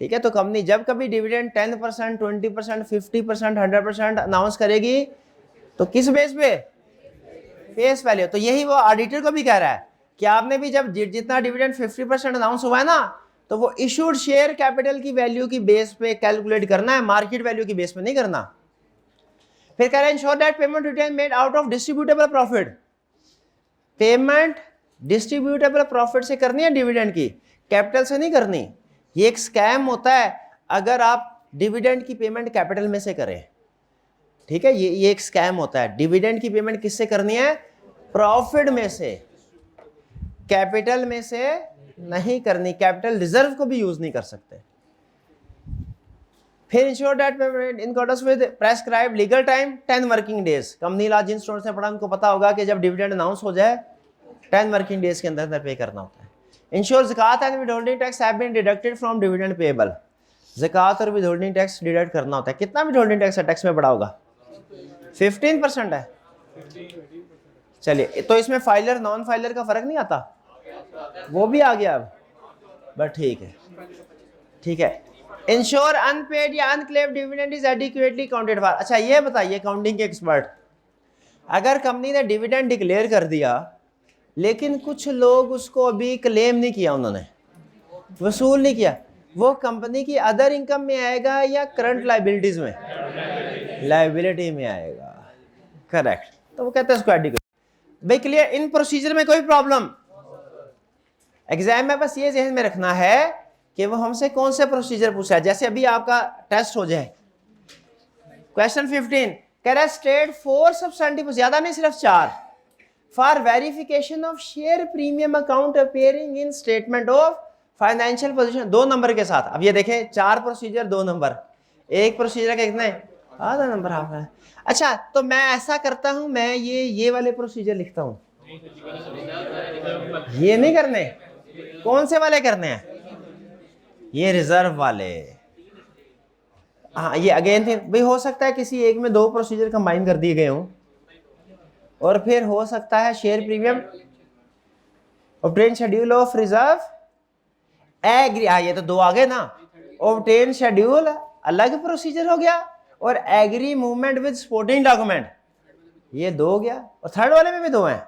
Speaker 1: ठीक है, तो कंपनी जब कभी डिविडेंड 10%, 20%, 50%, 100% अनाउंस करेगी तो किस बेस पे? Face value. तो यही वो ऑडिटर को भी कह रहा है कि आपने भी जब जितना डिविडेंड 50% अनाउंस हुआ है ना, तो वो इशूड शेयर कैपिटल की वैल्यू की बेस पे कैलकुलेट करना है, मार्केट वैल्यू की बेस पे नहीं करना। फिर कह रहे हैं ensure that payment return made out of distributable profit. Payment distributable profit से करनी है डिविडेंड की, कैपिटल से नहीं करनी। ये एक स्कैम होता है अगर आप डिविडेंड की पेमेंट कैपिटल में से करें। ठीक है, ये एक स्कैम होता है। डिविडेंड की पेमेंट किससे करनी है? प्रॉफिट में से, कैपिटल में से नहीं करनी। कैपिटल रिजर्व को भी यूज नहीं कर सकते। फिर ensure that payment in accordance with prescribed legal time 10 working days. Company law जिन स्टूडेंट्स ने पढ़ा उनको पता होगा कि जब डिविडेंड अनाउंस हो जाए 10 वर्किंग डेज के अंदर पे करना होता है। Ensure zakat and withholding tax have been deducted from dividend payable. ज़कात और विदहोल्डिंग टैक्स डिडक्ट करना होता है। कितना विदहोल्डिंग टैक्स है टैक्स में पड़ा होगा? 15% है। चलिए, तो इसमें फाइलर नॉन फाइलर का फर्क नहीं आता, वो भी आ गया अब, बट ठीक है। ठीक है, इंश्योर अनपेड या unclaimed dividend is adequately counted for. अच्छा ये बताइए काउंटिंग के एक्सपर्ट, अगर कंपनी ने डिविडेंड डिक्लेयर कर दिया लेकिन कुछ लोग उसको अभी क्लेम नहीं किया, उन्होंने वसूल नहीं किया, वो कंपनी की अदर इनकम में आएगा या करंट लाइबिलिटीज में? लाइबिलिटी में आएगा। करेक्ट। तो वो कहते हैं उसको एडिक्वेट। भाई क्लियर? इन प्रोसीजर में कोई प्रॉब्लम? एग्जाम में बस ये जहन में रखना है कि वो हमसे कौन से प्रोसीजर पूछा है। जैसे अभी आपका टेस्ट हो जाए, क्वेश्चन 15 कह रहा है स्टेट 4 सब्सटेंटिव, ज्यादा नहीं सिर्फ 4, for verification of share premium account appearing in statement of financial position, 2 number के साथ। अब ये देखें 4 प्रोसीजर 2 नंबर, एक प्रोसीजर के कितने? आधा नंबर हाफ है। अच्छा, तो मैं ऐसा करता हूं, मैं ये वाले प्रोसीजर लिखता हूं, ये नहीं करने। कौन से वाले करने हैं? ये रिजर्व वाले। हाँ, ये अगेन थी भाई, हो सकता है किसी एक में 2 प्रोसीजर कंबाइन कर दिए गए हों, और फिर हो सकता है share premium, obtain schedule of reserve, agree. हाँ, ये तो 2 आ गए ना। ऑब्टेन शेड्यूल अलग प्रोसीजर हो गया, और agree movement with supporting document, ये 2 हो गया। और थर्ड वाले में भी 2 हैं।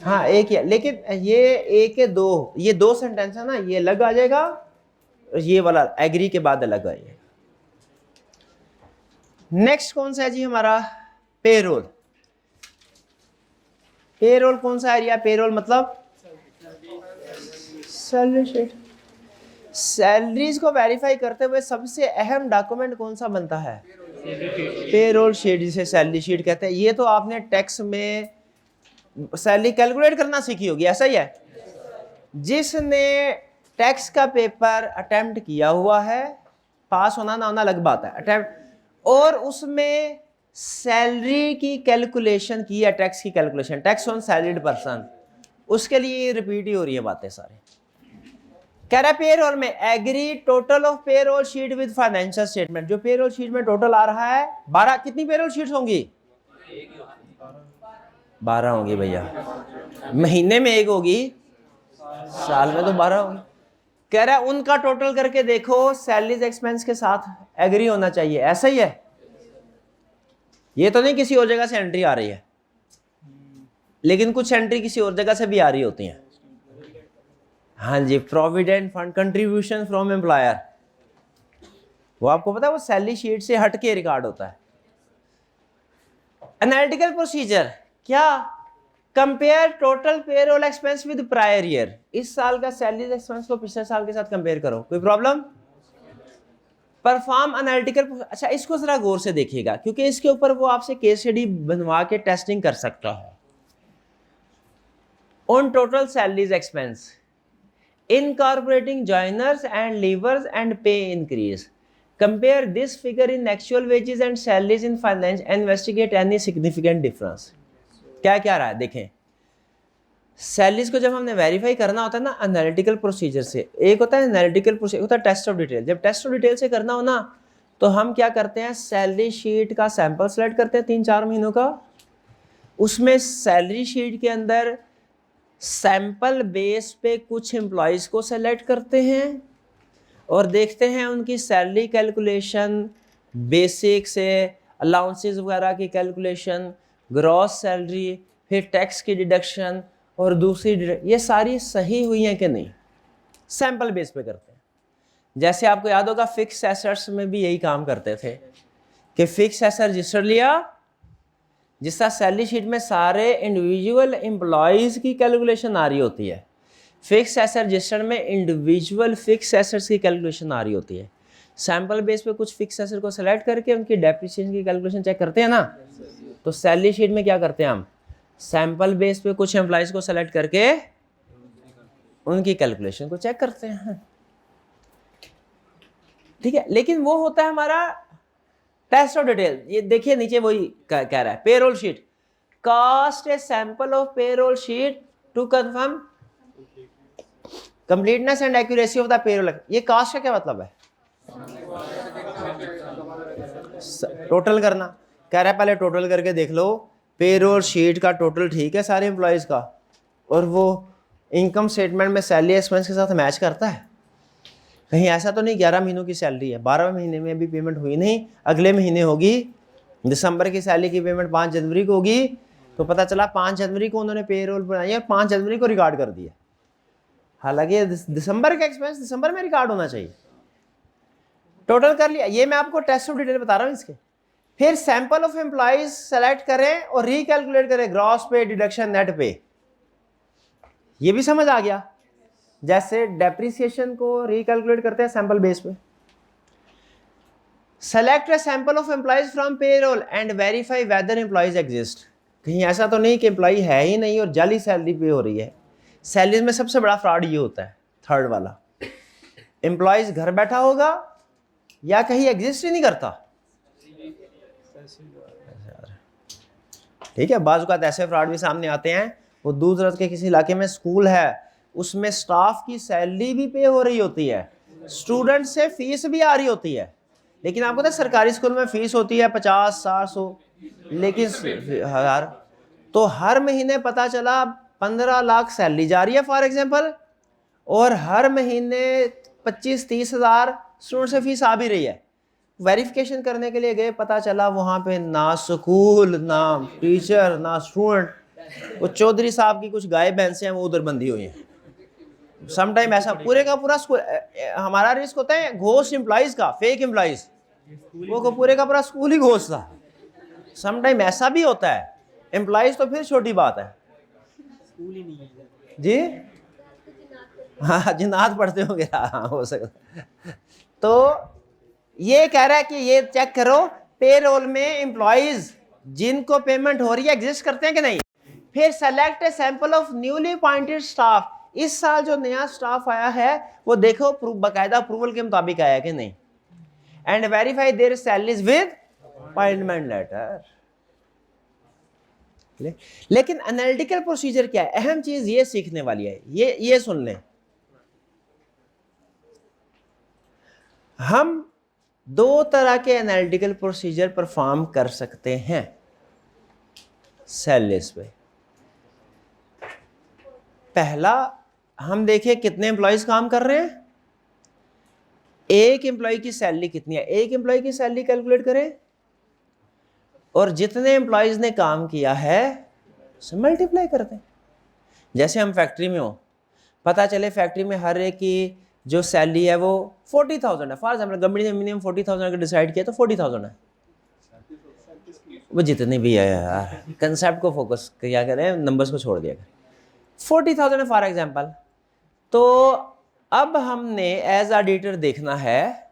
Speaker 1: हाँ, एक ही है, लेकिन ये एक के 2, ये 2 सेंटेंस है ना, ये अलग आ जाएगा, और ये वाला एग्री के बाद अलग आएगा। नेक्स्ट कौन सा है जी हमारा? पेरोल। पेरोल कौन सा एरिया? पेरोल मतलब सैलरी शीट। सैलरीज को वेरीफाई करते हुए सबसे अहम डॉक्यूमेंट कौन सा बनता है? पेरोल शीट, जिसे सैलरी शीट कहते हैं। ये तो आपने टैक्स में सैलरी कैलकुलेट करना सीखी होगी, ऐसा ही है। जिसने टैक्स का पेपर अटेम्प्ट किया हुआ है, पास होना ना होना अलग बात है, अटेम्प्ट, और उसमें सैलरी की कैलकुलेशन की है, टैक्स की calculation, tax on salaried person, उसके लिए रिपीट ही हो रही है बातें सारी। कह रहा है पेरोल में agree total of payroll sheet with financial statement. जो पेरोल शीट में टोटल आ रहा है 12, कितनी पेरोल शीट्स होंगी? 12 होंगी भैया। महीने में एक होगी, साल में तो 12 होगी। कह रहा है उनका टोटल करके देखो, सैलरीज एक्सपेंस के साथ एग्री होना चाहिए, ऐसा ही है। ये तो नहीं किसी और जगह से एंट्री आ रही है, लेकिन कुछ एंट्री किसी और जगह से भी आ रही होती हैं। हाँ जी, provident fund contribution from employer, वो आपको पता है, वो सैलरी शीट से हट के रिकॉर्ड होता है। एनालिटिकल प्रोसीजर क्या? Compare total payroll expense with prior year. इस साल का सैलरी एक्सपेंस को पिछले साल के साथ कंपेयर करो, कोई प्रॉब्लम? Perform analytical. अच्छा, इसको जरा गौर से देखिएगा, क्योंकि इसके ऊपर वो आपसे केस स्टडी बनवा के टेस्टिंग कर सकता है। On total salaries expense incorporating joiners and leavers and pay increase, compare this figure in actual wages and salaries in finance and investigate any significant difference। क्या क्या रहा है देखें। सैलरीज को जब हमने वेरीफाई करना होता है ना एनालिटिकल प्रोसीजर से, एक होता है एनालिटिकल प्रोसीजर, होता है टेस्ट ऑफ डिटेल। जब टेस्ट ऑफ डिटेल से करना हो ना, तो हम क्या करते हैं, सैलरी शीट का सैंपल सेलेक्ट करते हैं 3-4 महीनों का, उसमें सैलरी शीट के अंदर सैंपल बेस पे कुछ एम्प्लॉयज़ को सेलेक्ट करते हैं और देखते हैं उनकी सैलरी कैलकुलेशन, बेसिक से अलाउंसेस वगैरह की कैलकुलेशन, ग्रॉस सैलरी, फिर टैक्स की डिडक्शन और दूसरी ये सारी सही हुई हैं कि नहीं, सैंपल बेस पे करते हैं। जैसे आपको याद होगा फिक्स एसेट्स में भी यही काम करते थे कि फिक्स एसेट रजिस्टर लिया, जिसका सैलरी शीट में सारे इंडिविजुअल एम्प्लॉयज़ की कैलकुलेशन आ रही होती है, फिक्स एसेट रजिस्टर में इंडिविजुअल फिक्स एसेट्स की कैलकुलेशन आ रही होती है। सैंपल बेस पे कुछ फिक्स एसेट को सेलेक्ट करके उनकी डेप्रिसिएशन की कैलकुलेशन चेक करते हैं ना, तो सैलरी शीट में क्या करते हैं हम, सैंपल बेस पे कुछ एम्प्लॉयज़ को सेलेक्ट करके उनकी कैलकुलेशन को चेक करते हैं, ठीक है। लेकिन वो होता है हमारा टेस्ट ऑफ डिटेल। ये देखिए नीचे वही कह रहा है, payroll sheet cast a sample of payroll sheet to confirm completeness and accuracy of the payroll. ये कास्ट का क्या मतलब है? टोटल करना। कह रहा है पहले टोटल करके देख लो, पेरोल शीट का टोटल ठीक है सारे एम्प्लॉयज का, और वो इनकम स्टेटमेंट में सैलरी एक्सपेंस के साथ मैच करता है। कहीं ऐसा तो नहीं 11 महीनों की सैलरी है, 12वें महीने में अभी पेमेंट हुई नहीं, अगले महीने होगी, दिसंबर की सैलरी की पेमेंट 5 जनवरी को होगी, तो पता चला 5 जनवरी को उन्होंने पेरोल बनाई है, 5 जनवरी को रिकॉर्ड कर दिया। हालांकि दिसंबर का एक्सपेंस दिसंबर में रिकॉर्ड होना चाहिए। टोटल कर लिया, ये मैं आपको टेस्ट ऑफ डिटेल बता रहा हूँ इसके। फिर सैंपल ऑफ एम्प्लॉयज सेलेक्ट करें और रिकैलकुलेट करें ग्रॉस पे, डिडक्शन, नेट पे। ये भी समझ आ गया? जैसे डेप्रिसिएशन को रिकैलकुलेट करते हैं सैंपल बेस पे। Select a sample of employees from payroll and verify whether employees exist. कहीं ऐसा तो नहीं कि एम्प्लॉय है ही नहीं और जाली सैलरी पे हो रही है। सैलरी में सबसे बड़ा फ्रॉड ये होता है, थर्ड वाला, एम्प्लॉयज घर बैठा होगा या कहीं एग्जिस्ट ही नहीं करता, ठीक है। बाज़ औक़ात ऐसे फ्रॉड भी सामने आते हैं, वो दूर दराज के किसी इलाके में स्कूल है, उसमें स्टाफ की सैलरी भी पे हो रही होती है, स्टूडेंट से फीस भी आ रही होती है, लेकिन आपको पता है सरकारी स्कूल में फीस होती है 50, 60, 100, लेकिन 1000, तो हर महीने पता चला 15 लाख सैलरी जा रही है फॉर एग्जांपल, और हर महीने 25-30 हज़ार स्टूडेंट से फीस आ भी रही है। वेरिफिकेशन करने के लिए गए, पता चला वहाँ पे ना स्कूल, ना टीचर, ना स्टूडेंट, वो चौधरी साहब की कुछ गाय भैंसे हैं वो उधर बंधी हुई हैं। समटाइम ऐसा पूरे का पूरा स्कूल, हमारा रिस्क होता है घोस्ट एम्प्लॉइज का, फेक एम्प्लॉइज, वो को पूरे का पूरा स्कूल ही घोस्ट था। समटाइम ऐसा भी होता है, एम्प्लॉइज तो फिर छोटी बात है जी। हाँ जिन्नात पढ़ते होंगे, हाँ हो सकता है। तो ये कह रहा है कि ये चेक करो पेरोल में एम्प्लॉइज जिनको पेमेंट हो रही है एग्जिस्ट करते हैं कि नहीं। फिर select a sample of newly appointed staff, इस साल जो नया स्टाफ आया है वो देखो बाकायदा अप्रूवल के मुताबिक आया कि नहीं। And verify their salaries with appointment letter. लेकिन एनालिटिकल प्रोसीजर क्या है, अहम चीज ये सीखने वाली है, ये सुन लें। हम दो तरह के एनालिटिकल प्रोसीजर परफॉर्म कर सकते हैं सेल लिस्ट पे। पहला हम देखें कितने एम्प्लॉयज काम कर रहे हैं, एक एम्प्लॉय की सैलरी कितनी है, एक एम्प्लॉय की सैलरी कैलकुलेट करें और जितने एम्प्लॉयज ने काम किया है उसे मल्टीप्लाई कर दें। जैसे हम फैक्ट्री में हो, पता चले फैक्ट्री में हर एक की जो सैलरी है वो 40,000 है, फॉर एग्जाम्पल गवर्नमेंट ने मिनिमम 40,000 अगर डिसाइड किया तो 40,000 है, वो जितनी भी है यार, कंसेप्ट को फोकस किया करें, नंबर्स को छोड़ दिया करें। 40,000 है फॉर एग्जाम्पल। तो अब हमने एज ऑडिटर देखना है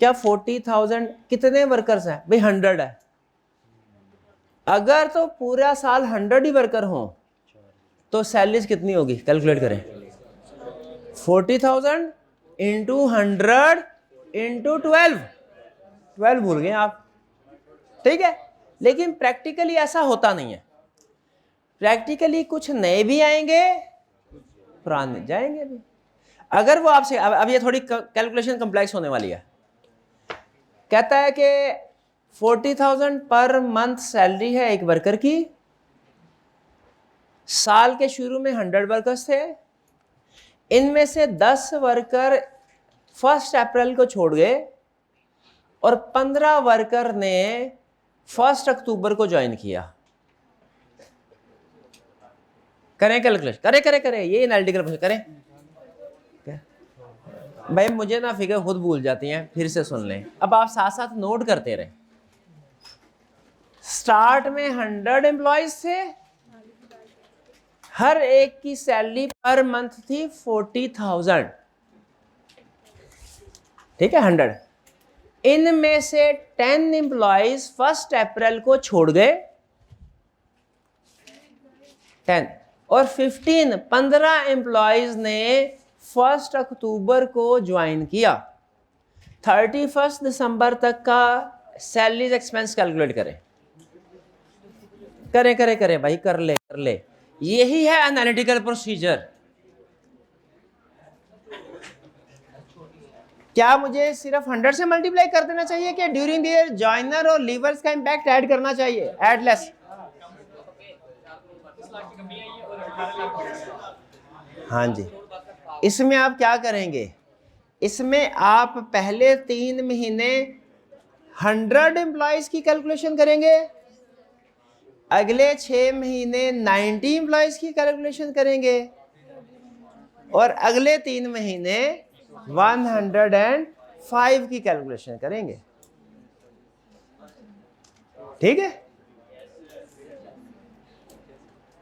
Speaker 1: क्या 40,000 कितने वर्कर्स हैं भाई, 100 है। अगर तो पूरा साल 100 ही वर्कर हों तो सैलरीज कितनी होगी, कैलकुलेट करें। 40,000 इंटू 100 इंटू 12 भूल गए आप, ठीक है। लेकिन प्रैक्टिकली ऐसा होता नहीं है, प्रैक्टिकली कुछ नए भी आएंगे पुराने जाएंगे भी। अगर वो आपसे अब ये थोड़ी कैलकुलेशन कॉम्प्लेक्स होने वाली है, कहता है कि 40,000 पर मंथ सैलरी है एक वर्कर की, साल के शुरू में 100 वर्कर्स थे, इनमें से 10 वर्कर 1 अप्रैल को छोड़ गए और 15 वर्कर ने 1 अक्टूबर को ज्वाइन किया। करें कैलकुलेशन, करें ये एनालिटिकल करें। भाई मुझे ना फिगर खुद भूल जाती हैं, फिर से सुन लें, अब आप साथ साथ नोट करते रहें। स्टार्ट में 100 एम्प्लॉयज थे, हर एक की सैलरी पर मंथ थी 40,000, ठीक है 100। इनमें से 10 एम्प्लॉयज 1 अप्रैल को छोड़ गए 10, और 15 एम्प्लॉयज ने 1 अक्टूबर को ज्वाइन किया। 31 दिसंबर तक का सैलरीज एक्सपेंस कैलकुलेट करें। करें भाई, कर ले। यही है एनालिटिकल प्रोसीजर। क्या मुझे सिर्फ 100 से मल्टीप्लाई कर देना चाहिए कि ड्यूरिंग द ईयर जॉइनर और लीवर्स का इंपैक्ट ऐड करना चाहिए, ऐड लेस? हाँ जी, इसमें आप क्या करेंगे, इसमें आप पहले 3 महीने 100 एम्प्लॉयज की कैलकुलेशन करेंगे, अगले 6 महीने 90 एम्प्लॉयज की कैलकुलेशन करेंगे और अगले 3 महीने 105 की कैलकुलेशन करेंगे, ठीक है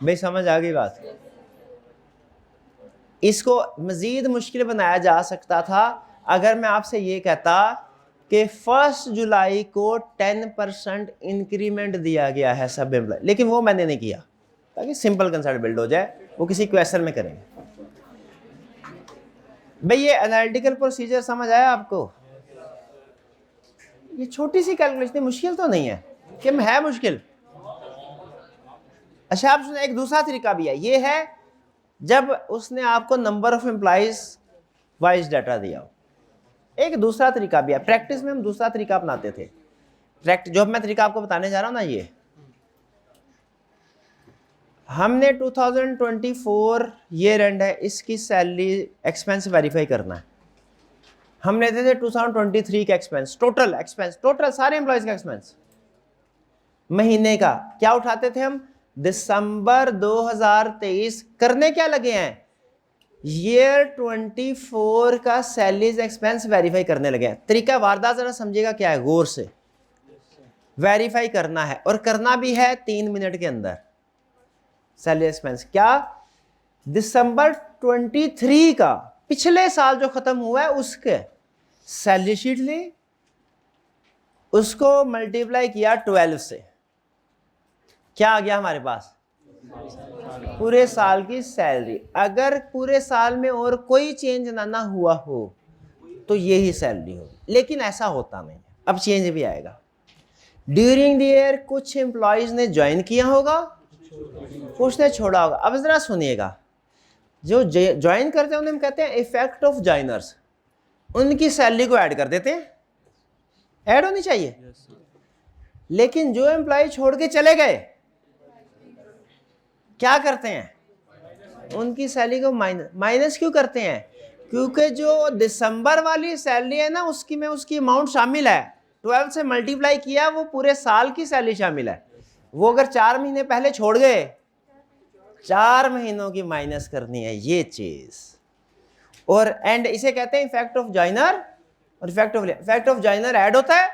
Speaker 1: भाई, समझ आ गई बात। इसको मजीद मुश्किल बनाया जा सकता था अगर मैं आपसे ये कहता कि 1 जुलाई को 10% इंक्रीमेंट दिया गया है सब एम्प्लॉय, लेकिन वो मैंने नहीं किया ताकि सिंपल कंसेप्ट बिल्ड हो जाए, वो किसी क्वेश्चन में करेंगे। भाई ये एनालिटिकल प्रोसीजर समझ आया आपको? ये छोटी सी कैलकुलेशन मुश्किल तो नहीं है, कि है मुश्किल। अच्छा आप सुने, एक दूसरा तरीका भी है, ये है जब उसने आपको number of employees wise data दिया हो। एक दूसरा तरीका भी है, प्रैक्टिस में हम दूसरा तरीका अपनाते थे। जो मैं तरीका आपको बताने जा रहा हूं ना, ये हमने 2024 ईयर एंड है, इसकी सैलरी एक्सपेंस वेरीफाई करना है। हम लेते थे 2023 का एक्सपेंस, टोटल एक्सपेंस, टोटल सारे एम्प्लॉयज का एक्सपेंस महीने का। क्या उठाते थे हम, दिसंबर 2023। करने क्या लगे हैं, ईयर 24 का सैलरीज एक्सपेंस वेरीफाई करने लगे हैं। तरीका वारदात जरा समझिएगा क्या है, गौर से वेरीफाई करना है और करना भी है 3 मिनट के अंदर। सैलरी एक्सपेंस क्या, दिसंबर 23 का, पिछले साल जो खत्म हुआ है उसके सैलरी शीट ली, उसको मल्टीप्लाई किया 12 से, क्या आ गया हमारे पास? पूरे साल की सैलरी। अगर पूरे साल में और कोई चेंज ना हुआ हो तो यही सैलरी हो, लेकिन ऐसा होता नहीं, अब चेंज भी आएगा। ड्यूरिंग द ईयर कुछ एम्प्लॉयज ने ज्वाइन किया होगा, कुछ ने छोड़ा होगा। अब जरा सुनिएगा, जो ज्वाइन करते हैं उन्हें हम कहते हैं इफेक्ट ऑफ ज्वाइनर्स, उनकी सैलरी को ऐड कर देते हैं, ऐड होनी चाहिए। लेकिन जो एम्प्लॉय छोड़ के चले गए क्या करते हैं? उनकी सैलरी को माइनस क्यों करते हैं? क्योंकि जो दिसंबर वाली सैलरी है ना, उसकी में उसकी अमाउंट शामिल है, 12 से मल्टीप्लाई किया, वो पूरे साल की सैलरी शामिल है। वो अगर 4 महीने पहले छोड़ गए, 4 महीनों की माइनस करनी है ये चीज। और एंड इसे कहते हैं इफेक्ट ऑफ जॉइनर, और इफेक्ट ऑफ जॉइनर ऐड होता है,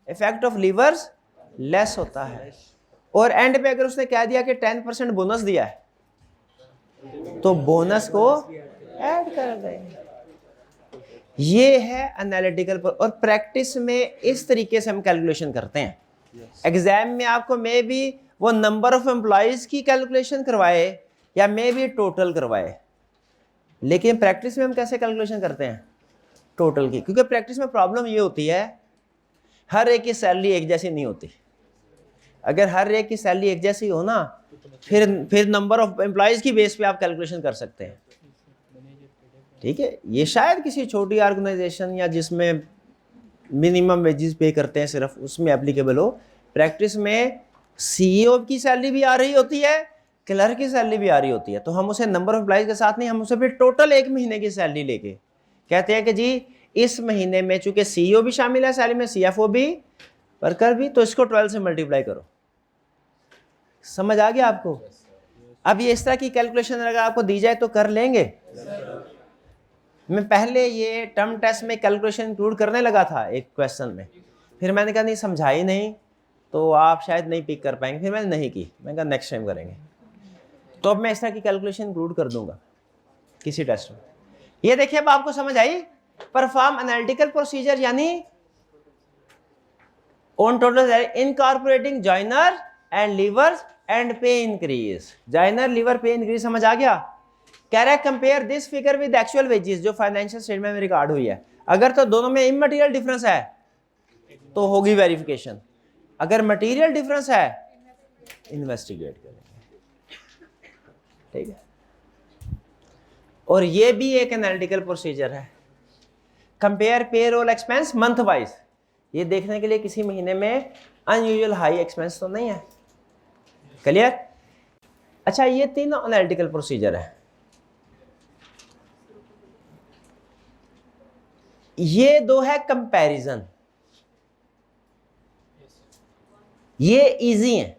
Speaker 1: इफेक्ट ऑफ लीवर्स लेस होता है। और एंड पे अगर उसने कह दिया कि 10% बोनस दिया है तो बोनस को ऐड कर दें। ये है एनालिटिकल। और प्रैक्टिस में इस तरीके से हम कैलकुलेशन करते हैं। एग्जाम में आपको मे बी वो नंबर ऑफ एम्प्लॉयज की कैलकुलेशन करवाए या मे बी टोटल करवाए, लेकिन प्रैक्टिस में हम कैसे कैलकुलेशन करते हैं? टोटल की। क्योंकि प्रैक्टिस में प्रॉब्लम ये होती है, हर एक की सैलरी एक जैसी नहीं होती। अगर हर एक की सैलरी एक जैसी हो ना, फिर नंबर ऑफ एम्प्लॉयज की बेस पे आप कैलकुलेशन कर सकते हैं। ठीक है, ये शायद किसी छोटी ऑर्गेनाइजेशन या जिसमें मिनिमम वेजेस पे करते हैं सिर्फ, उसमें एप्लीकेबल हो। प्रैक्टिस में सीईओ की सैलरी भी आ रही होती है, क्लर्क की सैलरी भी आ रही होती है, तो हम उसे नंबर ऑफ एम्प्लॉयज के साथ नहीं, हम उसे फिर टोटल एक महीने की सैलरी लेके कहते हैं कि जी इस महीने में चूंकि सीईओ भी शामिल है सैलरी में, सीएफओ भी, वर्कर भी, तो इसको 12 से मल्टीप्लाई करो। समझ आ गया आपको? अब ये इस तरह की कैलकुलेशन अगर आपको दी जाए तो कर लेंगे। मैं पहले ये टर्म टेस्ट में कैलकुलेशन इंक्लूड करने लगा था एक क्वेश्चन में, फिर मैंने कहा नहीं, समझाई नहीं तो आप शायद नहीं पिक कर पाएंगे, फिर मैंने नहीं की। मैंने कहा नेक्स्ट टाइम करेंगे। तो अब मैं इस तरह की कैलकुलेशन इंक्लूड कर दूंगा किसी टेस्ट में। ये देखिए अब आपको समझ आई। परफॉर्म एनालिटिकल प्रोसीजर यानी on total incorporating joiner and leavers and pay increase. Joiner, leaver, pay increase समझ आ गया? कह रहा है compare this figure with actual wages जो फाइनेंशियल स्टेटमेंट में रिकॉर्ड हुई है। अगर तो दोनों में इमटेरियल डिफरेंस है तो होगी वेरिफिकेशन, अगर मटेरियल डिफरेंस है इन्वेस्टिगेट करेंगे। ठीक है, और ये भी एक एनालिटिकल प्रोसीजर है। Compare payroll expense month wise, ये देखने के लिए किसी महीने में अनयूजुअल हाई एक्सपेंस तो नहीं है। क्लियर? अच्छा, ये तीनों एनालिटिकल प्रोसीजर है। ये दो है कंपैरिजन, ये इजी है।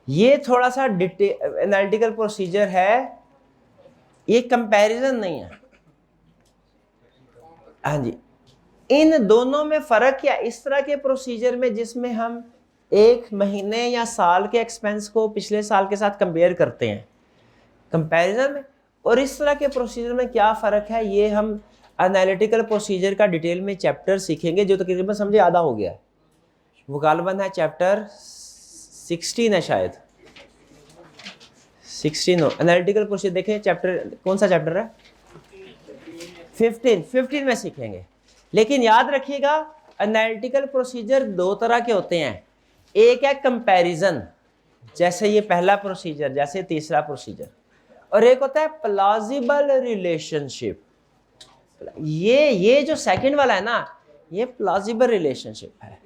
Speaker 1: ये थोड़ा सा एनालिटिकल प्रोसीजर है, ये कंपैरिजन नहीं है। हाँ जी, इन दोनों में फर्क क्या? इस तरह के प्रोसीजर में जिसमें हम एक महीने या साल के एक्सपेंस को पिछले साल के साथ कंपेयर करते हैं कंपैरिजन में, और इस तरह के प्रोसीजर में क्या फ़र्क है, ये हम एनालिटिकल प्रोसीजर का डिटेल में चैप्टर सीखेंगे, जो तकरीबन समझे आधा हो गया है। वो गालबन है चैप्टर 16 है शायद, 16 हो। एनालिटिकल प्रोसीजर देखें, चैप्टर कौन सा चैप्टर है? 15 में सीखेंगे। लेकिन याद रखिएगा, एनालिटिकल प्रोसीजर दो तरह के होते हैं। एक है कंपैरिजन, जैसे ये पहला प्रोसीजर, जैसे तीसरा प्रोसीजर, और एक होता है प्लॉजिबल रिलेशनशिप। ये जो सेकंड वाला है ना, ये प्लॉजिबल रिलेशनशिप है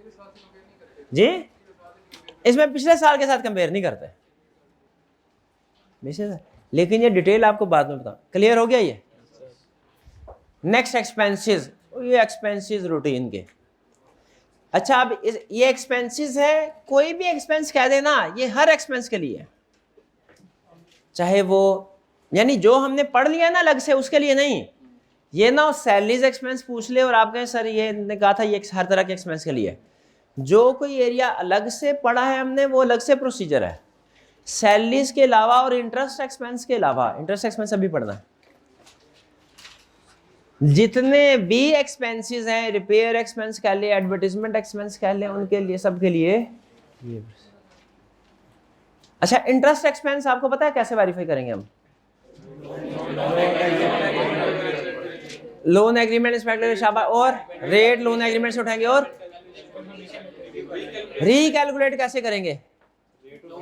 Speaker 1: जी। इसमें पिछले साल के साथ कंपेयर नहीं करते, लेकिन ये डिटेल आपको बाद में बताऊं। क्लियर हो गया ये? नेक्स्ट एक्सपेंसेस, ये एक्सपेंसेस रूटीन के। अच्छा, अब ये एक्सपेंसेस है, कोई भी एक्सपेंस कह देना, ये हर एक्सपेंस के लिए, चाहे वो यानी जो हमने पढ़ लिया ना अलग से, उसके लिए नहीं। ये ना सैलरीज एक्सपेंस पूछ ले और आप कहें सर ये ने कहा था ये हर तरह के एक्सपेंस के लिए। जो कोई एरिया अलग से पढ़ा है हमने, वो अलग से प्रोसीजर है। सैलरीज के अलावा और इंटरेस्ट एक्सपेंस के अलावा, इंटरेस्ट एक्सपेंस अभी पढ़ना है, जितने भी एक्सपेंसेस हैं, रिपेयर एक्सपेंस कह ले, एडवर्टीजमेंट एक्सपेंस कह ले, उनके लिए, सबके लिए ये। अच्छा, इंटरेस्ट एक्सपेंस आपको पता है कैसे वेरीफाई करेंगे हम? लोन एग्रीमेंट इंस्पेक्टर शाबा, और रेट लोन एग्रीमेंट से उठाएंगे, और रिकैलकुलेट कैसे करेंगे?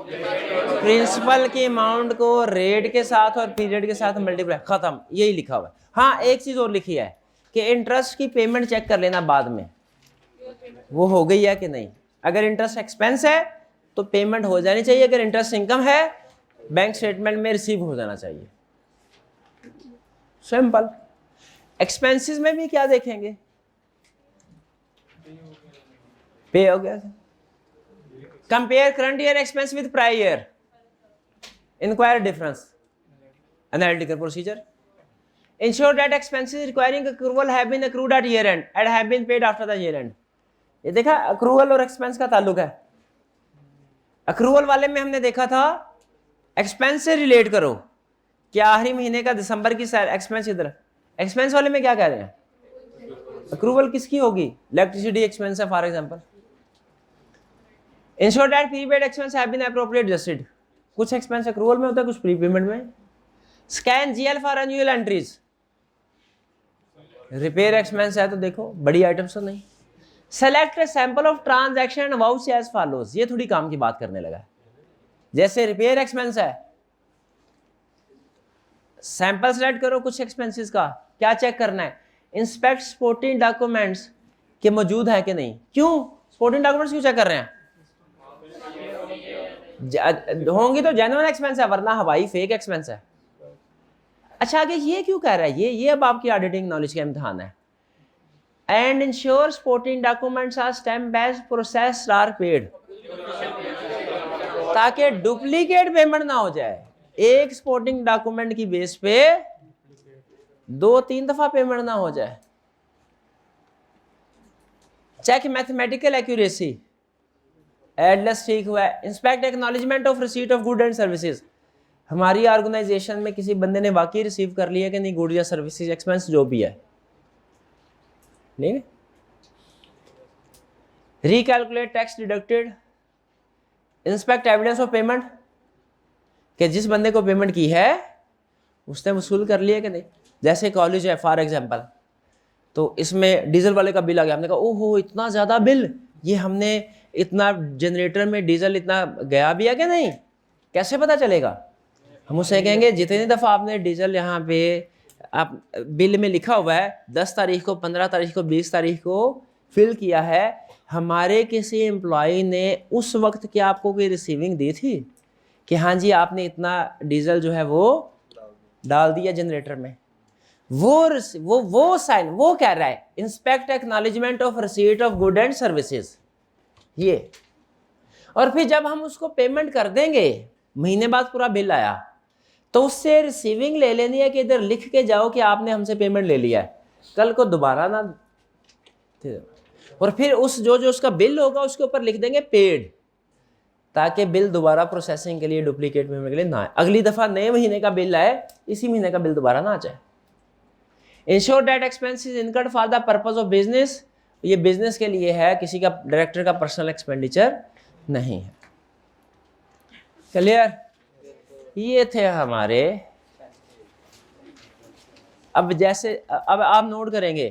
Speaker 1: प्रिंसिपल की अमाउंट को रेट के साथ और पीरियड के साथ मल्टीप्लाई, खत्म, यही लिखा हुआ है। हाँ, एक चीज और लिखी है कि इंटरेस्ट की पेमेंट चेक कर लेना बाद में, वो हो गई है कि नहीं। अगर इंटरेस्ट एक्सपेंस है तो पेमेंट हो जानी चाहिए, अगर इंटरेस्ट इनकम है बैंक स्टेटमेंट में रिसीव हो जाना चाहिए। सिंपल। एक्सपेंसेस में भी क्या देखेंगे? पे हो गया। Compare current year expense with prior year, inquire difference, analytical procedure. Ensure that expenses requiring accrual have been accrued at year end and have been paid after the year end. ये देखा accrual और expense का ताल्लुक है। accrual वाले में हमने देखा था expense से relate करो, क्या आखिरी महीने का दिसंबर की expense इधर, expense वाले में क्या कह रहे हैं? accrual किसकी होगी? electricity expense है for example. Ensure that prepaid expense have been appropriately adjusted. कुछ expense accrual में होता है, कुछ prepayment में। Scan GL for annual entries. Repair expense है तो देखो, बड़ी आइटम्स तो नहीं। Select a sample of transaction vouch as follows, ये थोड़ी काम की बात करने लगा है। जैसे रिपेयर एक्सपेंस है, सैंपल सेलेक्ट करो कुछ एक्सपेंसेस का, क्या चेक करना है? इंस्पेक्ट सपोर्टिंग डॉक्यूमेंट्स के मौजूद है कि नहीं। क्यों सपोर्टिंग डॉक्यूमेंट्स क्यों चेक कर रहे हैं? होंगी तो जेन्युइन एक्सपेंस है, वरना हवाई फेक एक्सपेंस है। अच्छा, आगे ये क्यों कह रहा है? ये अब आपकी ऑडिटिंग नॉलेज का इम्तिहान है। And ensure supporting documents are stamped as processed are paid, ताकि डुप्लीकेट पेमेंट ना हो जाए। एक सपोर्टिंग डॉक्यूमेंट की बेस पे 2-3 दफा पेमेंट ना हो जाए। चेक मैथमेटिकल एक्यूरेसी, एडलेस ठीक हुआ है। Inspect acknowledgement of receipt of good and services, हमारी ऑर्गेनाइजेशन में किसी बंदे ने वाकई रिसीव कर लिया कि नहीं गुड या सर्विसेज एक्सपेंस जो भी है, नहीं। Recalculate tax deducted. Inspect evidence of payment, कि जिस बंदे को पेमेंट की है उसने वसूल कर लिया कि नहीं। जैसे कॉलेज है फॉर एग्जांपल, तो इसमें डीजल वाले का बिल आ गया, हमने कहा ओहो इतना ज़्यादा बिल, ये हमने इतना जनरेटर में डीजल इतना गया भी है कि नहीं, कैसे पता चलेगा? हम उससे कहेंगे जितनी दफ़ा आपने डीजल यहाँ पे आप बिल में लिखा हुआ है 10 तारीख को, 15 तारीख को, 20 तारीख को फिल किया है, हमारे किसी एम्प्लॉई ने उस वक्त क्या आपको कोई रिसीविंग दी थी कि हाँ जी आपने इतना डीजल जो है वो डाल दिया जनरेटर में? वो साइन वो कह रहा है inspect acknowledgement of receipt of good and services, ये। और फिर जब हम उसको पेमेंट कर देंगे, महीने बाद पूरा बिल आया, तो उससे रिसीविंग ले लेनी है कि इधर लिख के जाओ कि आपने हमसे पेमेंट ले लिया है, कल को दोबारा ना। और फिर उस जो उसका बिल होगा उसके ऊपर लिख देंगे पेड, ताकि बिल दोबारा प्रोसेसिंग के लिए, डुप्लीकेट पेमेंट के लिए ना आए। अगली दफ़ा नए महीने का बिल आए, इसी महीने का बिल दोबारा ना आ जाए। Ensure that expenses incurred for the purpose of business, ये बिजनेस के लिए है, किसी का डायरेक्टर का पर्सनल एक्सपेंडिचर नहीं है। क्लियर? ये थे हमारे। अब जैसे अब आप नोट करेंगे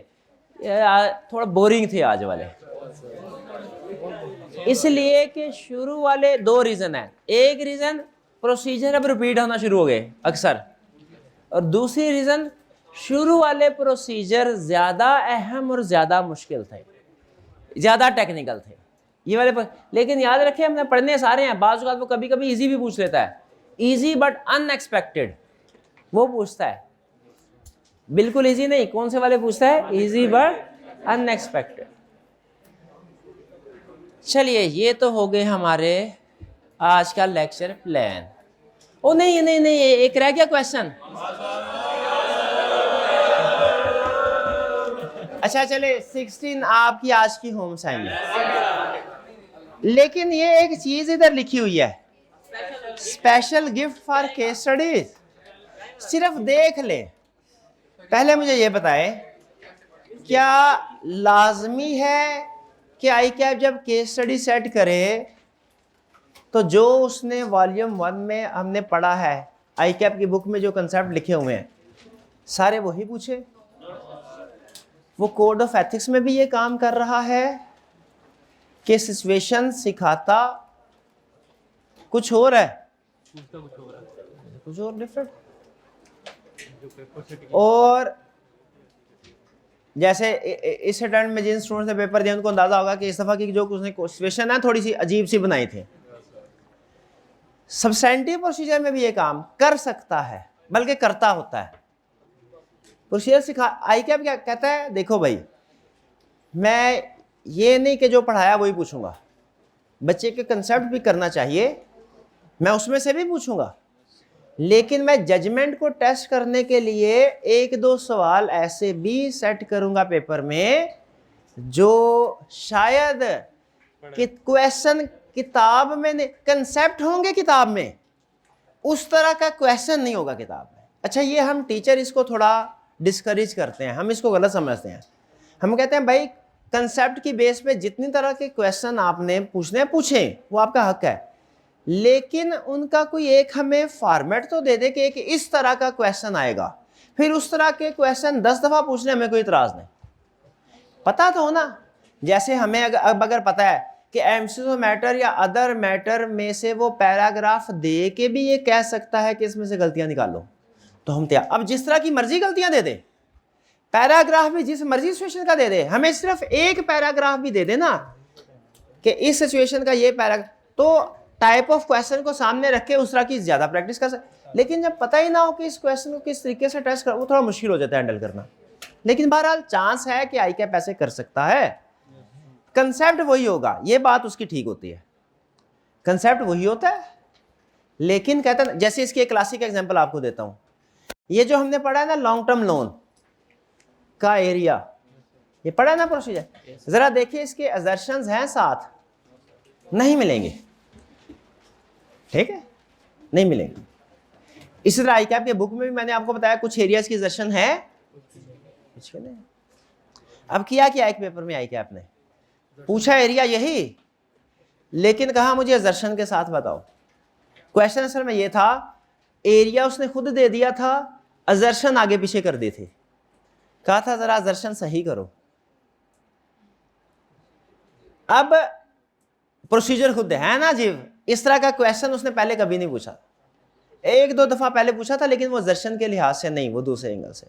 Speaker 1: थोड़ा बोरिंग थे आज वाले, इसलिए कि शुरू वाले 2 रीजन है। एक रीजन प्रोसीजर अब रिपीट होना शुरू हो गए अक्सर, और दूसरी रीजन शुरू वाले प्रोसीजर ज्यादा अहम और ज्यादा मुश्किल थे, ज्यादा टेक्निकल थे ये वाले पर। लेकिन याद रखें हमने पढ़ने सारे हैं, बाज़ औक़ात वो कभी कभी इजी भी पूछ लेता है, इजी बट अनएक्सपेक्टेड वो पूछता है, बिल्कुल इजी नहीं। कौन से वाले पूछता है? Easy but unexpected. चलिए ये तो हो गए हमारे आज का लेक्चर प्लान। ओ नहीं नहीं नहीं, एक रह गया क्वेश्चन। अच्छा चले 16 आपकी आज की होम असाइनमेंट, लेकिन ये एक चीज इधर लिखी हुई है special gift for case studies, सिर्फ देख ले। पहले मुझे ये बताएं, क्या लाजमी है कि आई कैप जब केस स्टडी सेट करे तो जो उसने वॉल्यूम 1 में हमने पढ़ा है, आई कैप की बुक में जो कंसेप्ट लिखे हुए हैं सारे वही पूछे? वो कोड ऑफ एथिक्स में भी ये काम कर रहा है कि सिचुएशन सिखाता कुछ और है, कुछ और डिफरेंट। और जैसे इस अटेम्प्ट में जिन स्टूडेंट्स ने पेपर दिया उनको अंदाजा होगा कि इस दफा की जो उसने सिचुएशन है थोड़ी सी अजीब सी बनाई थी। सब्सटेंटिव प्रोसीजर में भी ये काम कर सकता है, बल्कि करता होता है। प्रोसीजर सिखा आई कैप क्या कहता है, देखो भाई मैं ये नहीं कि जो पढ़ाया वही पूछूंगा, बच्चे के कंसेप्ट भी करना चाहिए, मैं उसमें से भी पूछूंगा, लेकिन मैं जजमेंट को टेस्ट करने के लिए एक दो सवाल ऐसे भी सेट करूंगा पेपर में जो शायद कि क्वेश्चन किताब में नहीं, कंसेप्ट होंगे किताब में, उस तरह का क्वेश्चन नहीं होगा किताब में। अच्छा, ये हम टीचर इसको थोड़ा डिस्करेज करते हैं, हम इसको गलत समझते हैं। हम कहते हैं भाई कंसेप्ट की बेस पे जितनी तरह के क्वेश्चन आपने पूछने हैं पूछें, वो आपका हक है, लेकिन उनका कोई एक हमें फॉर्मेट तो दे दे कि एक इस तरह का क्वेश्चन आएगा, फिर उस तरह के क्वेश्चन 10 दफा पूछने हमें कोई इतराज नहीं। पता तो हो ना, जैसे हमें अगर पता है कि एमसीक्यू मैटर या अदर मैटर में से वो पैराग्राफ दे के भी ये कह सकता है कि इसमें से गलतियां निकालो, तो हम तैयार। अब जिस तरह की मर्जी गलतियां दे दे, पैराग्राफ भी जिस मर्जी सिचुएशन का दे दे, हमें सिर्फ एक पैराग्राफ भी दे देना कि इस सिचुएशन का ये पैराग्राफ, तो टाइप ऑफ क्वेश्चन को सामने रख के उस तरह की ज्यादा प्रैक्टिस कर सकते। लेकिन जब पता ही ना हो कि इस क्वेश्चन को किस तरीके से टेस्ट कर, वो थोड़ा मुश्किल हो जाता है हैंडल करना। लेकिन बहरहाल चांस है कि आई कैप ऐसे कर सकता है, कंसेप्ट वही होगा, ये बात उसकी ठीक होती है, कंसेप्ट वही होता है। लेकिन कहता है, जैसे इसकी एक क्लासिक एग्जांपल आपको देता हूं, ये जो हमने पढ़ा है ना लॉन्ग टर्म लोन का एरिया, ये पढ़ा है ना प्रोसीजर, जरा देखिए इसके असर्शंस हैं साथ, नहीं मिलेंगे, ठीक है, नहीं मिलेंगे। इसी तरह आई कैप के बुक में भी मैंने आपको बताया कुछ एरियाज की असर्शन है, कुछ नहीं। अब किया क्या एक पेपर में आई कैप ने, पूछा एरिया यही, लेकिन कहा मुझे असर्शन के साथ बताओ। क्वेश्चन असल में ये था, एरिया उसने खुद दे दिया था, असर्शन आगे पीछे कर दी थी, कहा था जरा असर्शन सही करो। अब प्रोसीजर खुद है ना जी, इस तरह का क्वेश्चन उसने पहले कभी नहीं पूछा, एक दो दफा पहले पूछा था, लेकिन वो असर्शन के लिहाज से नहीं, वो दूसरे एंगल से।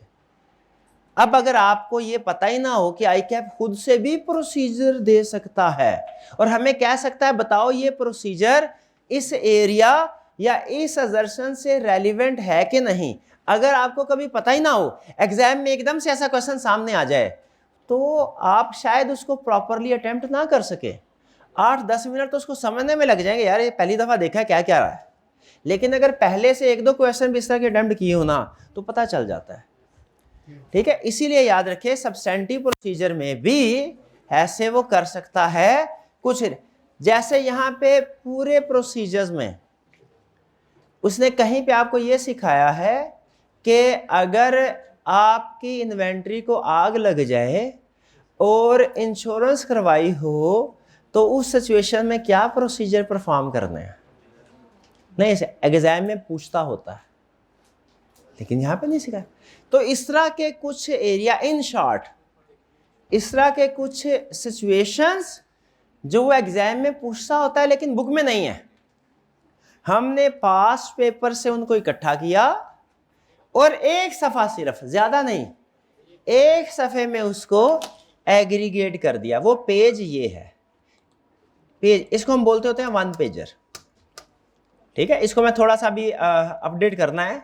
Speaker 1: अब अगर आपको ये पता ही ना हो कि आई कैप खुद से भी प्रोसीजर दे सकता है और हमें कह सकता है बताओ ये प्रोसीजर इस एरिया या इस असर्शन से रेलिवेंट है कि नहीं, अगर आपको कभी पता ही ना हो, एग्जाम में एकदम से ऐसा क्वेश्चन सामने आ जाए, तो आप शायद उसको प्रॉपरली अटेम्प्ट ना कर सके। 8-10 मिनट तो उसको समझने में लग जाएंगे, यार ये पहली दफा देखा है क्या क्या रहा है। लेकिन अगर पहले से एक दो क्वेश्चन भी इस तरह के अटेम्प्ट किए हो ना, तो पता चल जाता है, ठीक है। इसीलिए याद रखिए सब्सटेंटिव प्रोसीजर में भी ऐसे वो कर सकता है कुछ, जैसे यहाँ पे पूरे प्रोसीजर्स में उसने कहीं पे आपको ये सिखाया है कि अगर आपकी इन्वेंट्री को आग लग जाए और इंश्योरेंस करवाई हो तो उस सिचुएशन में क्या प्रोसीजर परफॉर्म करना है, नहीं ऐसे एग्जाम में पूछता होता है, लेकिन यहाँ पे नहीं सिखाया। तो इस तरह के कुछ एरिया, इन शॉर्ट इस तरह के कुछ सिचुएशंस जो वो एग्जाम में पूछता होता है लेकिन बुक में नहीं है, हमने पास्ट पेपर से उनको इकट्ठा किया और एक सफ़ा, सिर्फ ज़्यादा नहीं, एक सफ़े में उसको एग्रीगेट कर दिया। वो पेज ये है, पेज, इसको हम बोलते होते हैं 1 पेजर, ठीक है। इसको मैं थोड़ा सा भी अपडेट करना है।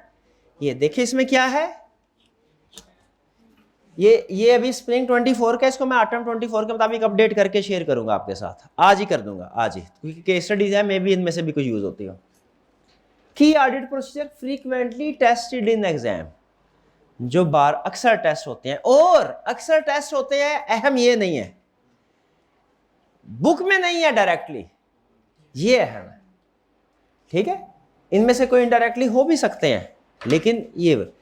Speaker 1: ये देखिए इसमें क्या है, ये अभी स्प्रिंग 24 का, इसको मैं ऑटम 24 के मुताबिक अपडेट करके शेयर करूंगा आपके साथ, आज ही कर दूंगा, आज ही, क्योंकि केस स्टडीज है, मे भी इनमें से भी कुछ यूज होती हो। की audit procedure frequently tested in exam, जो बार अक्सर टेस्ट होते हैं, और अक्सर टेस्ट होते हैं, अहम ये नहीं है, बुक में नहीं है डायरेक्टली, ये अहम है, ठीक है। इनमें से कोई इनडायरेक्टली हो भी सकते हैं, लेकिन ये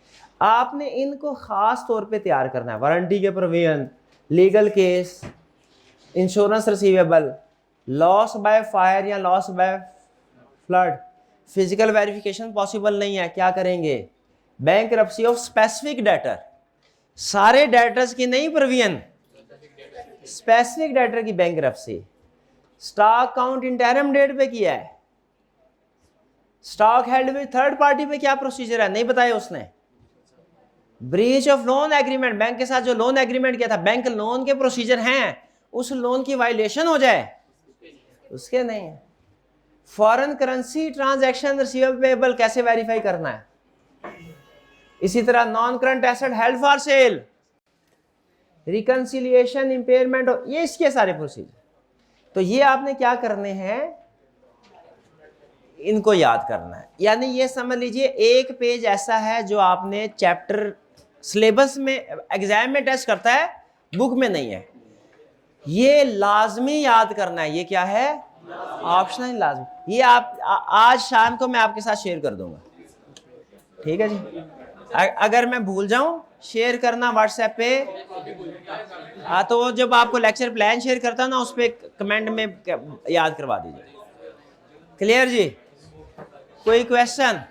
Speaker 1: आपने इनको ख़ास तौर पे तैयार करना है। वारंटी के provision, legal case, insurance receivable, loss by fire या loss by flood, physical verification possible नहीं है, क्या करेंगे? बैंकरप्सी ऑफ स्पेसिफिक डेटर, सारे डेटर्स की नहीं प्रोविजन, स्पेसिफिक डेटर की bankruptcy. Stock count interim date पे किया है, stock held with third party पे क्या प्रोसीजर है, नहीं बताया उसने। Breach of loan agreement, bank के साथ जो लोन एग्रीमेंट किया था, बैंक लोन के प्रोसीजर हैं, उस लोन की वायलेशन हो जाए, उसके नहीं है। फॉरेन करेंसी ट्रांजैक्शन रिसीवेबल कैसे वेरीफाई करना है। इसी तरह non current asset held for sale, reconciliation, impairment, ये इसके सारे प्रोसीजर। तो ये आपने क्या करने हैं, इनको याद करना है। यानी ये समझ लीजिए एक पेज ऐसा है जो आपने चैप्टर सिलेबस में एग्जाम में टेस्ट करता है, बुक में नहीं है, ये लाजमी याद करना है। ये क्या है, ऑप्शनल लाजमी। ये आप आज शाम को मैं आपके साथ शेयर कर दूंगा, ठीक है जी। अगर मैं भूल जाऊं शेयर करना व्हाट्सएप पे, हाँ, तो वो जब आपको लेक्चर प्लान शेयर करता हूं ना, उस पर कमेंट में याद करवा दीजिए। क्लियर जी, कोई क्वेश्चन?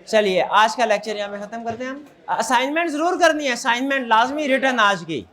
Speaker 1: चलिए आज का लेक्चर यहाँ पे खत्म करते हैं हम। असाइनमेंट जरूर करनी है, असाइनमेंट लाजमी रिटर्न आज की।